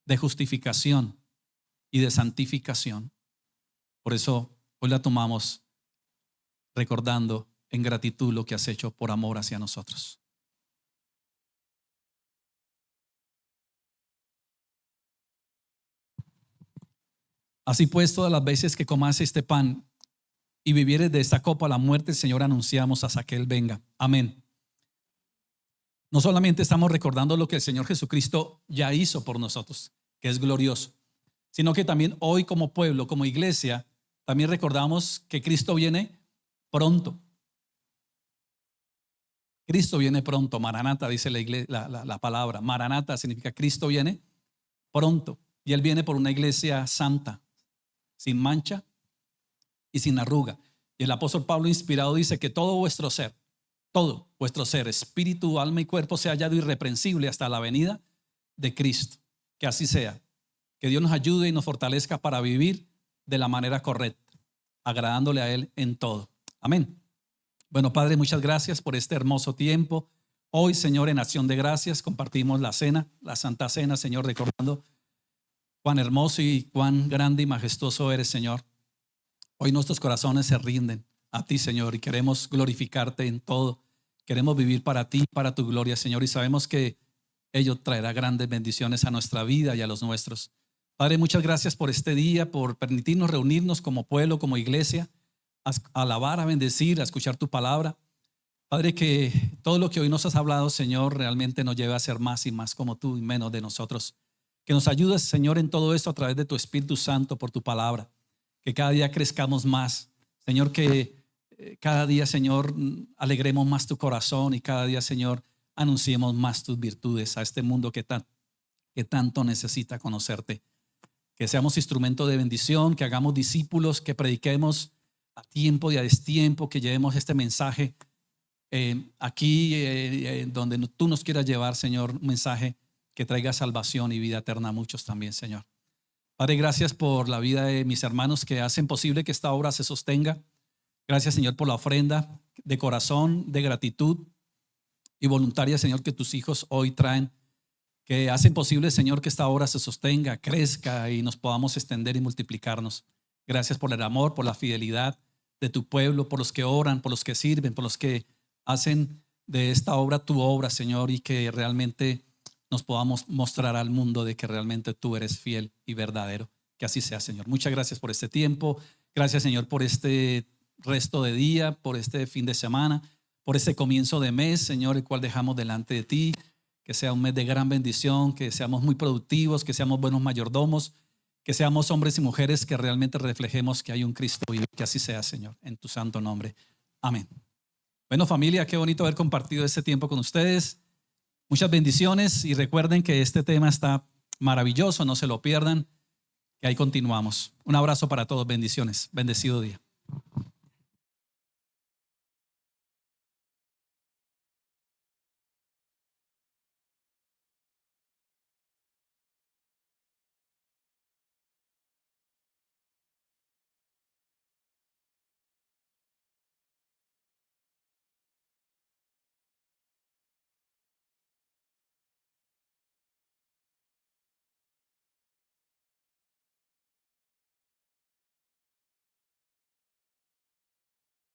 de justificación y de santificación. Por eso hoy la tomamos recordando en gratitud lo que has hecho por amor hacia nosotros. Así pues, todas las veces que comas este pan y bebieres de esta copa la muerte del Señor, anunciamos hasta que Él venga. Amén. No solamente estamos recordando lo que el Señor Jesucristo ya hizo por nosotros, que es glorioso, sino que también hoy como pueblo, como iglesia, también recordamos que Cristo viene pronto. Cristo viene pronto. Maranata dice la iglesia, la palabra. Maranata significa Cristo viene pronto. Y Él viene por una iglesia santa, sin mancha y sin arruga. Y el apóstol Pablo, inspirado, dice que todo vuestro ser, espíritu, alma y cuerpo, sea hallado irreprensible hasta la venida de Cristo. Que así sea. Que Dios nos ayude y nos fortalezca para vivir de la manera correcta, agradándole a Él en todo. Amén. Bueno, Padre, muchas gracias por este hermoso tiempo. Hoy, Señor, en acción de gracias, compartimos la cena, la Santa Cena, Señor, recordando cuán hermoso y cuán grande y majestuoso eres, Señor. Hoy nuestros corazones se rinden a ti, Señor, y queremos glorificarte en todo. Queremos vivir para ti, para tu gloria, Señor, y sabemos que ello traerá grandes bendiciones a nuestra vida y a los nuestros. Padre, muchas gracias por este día, por permitirnos reunirnos como pueblo, como iglesia, a alabar, a bendecir, a escuchar tu palabra. Padre, que todo lo que hoy nos has hablado, Señor, realmente nos lleve a ser más y más como tú y menos de nosotros. Que nos ayudes, Señor, en todo esto a través de tu Espíritu Santo por tu palabra. Que cada día crezcamos más. Señor, que cada día, Señor, alegremos más tu corazón y cada día, Señor, anunciemos más tus virtudes a este mundo que tanto necesita conocerte. Que seamos instrumento de bendición, que hagamos discípulos, que prediquemos a tiempo y a destiempo, que llevemos este mensaje aquí donde tú nos quieras llevar, Señor, un mensaje que traiga salvación y vida eterna a muchos también, Señor. Padre, gracias por la vida de mis hermanos que hacen posible que esta obra se sostenga. Gracias, Señor, por la ofrenda de corazón, de gratitud y voluntaria, Señor, que tus hijos hoy traen, que hacen posible, Señor, que esta obra se sostenga, crezca y nos podamos extender y multiplicarnos. Gracias por el amor, por la fidelidad de tu pueblo, por los que oran, por los que sirven, por los que hacen de esta obra tu obra, Señor, y que realmente nos podamos mostrar al mundo de que realmente tú eres fiel y verdadero. Que así sea, Señor. Muchas gracias por este tiempo. Gracias, Señor, por este resto de día, por este fin de semana, por este comienzo de mes, Señor, el cual dejamos delante de ti. Que sea un mes de gran bendición, que seamos muy productivos, que seamos buenos mayordomos, que seamos hombres y mujeres que realmente reflejemos que hay un Cristo vivo. Que así sea, Señor, en tu santo nombre. Amén. Bueno, familia, qué bonito haber compartido este tiempo con ustedes. Muchas bendiciones y recuerden que este tema está maravilloso, no se lo pierdan, que ahí continuamos. Un abrazo para todos, bendiciones, bendecido día.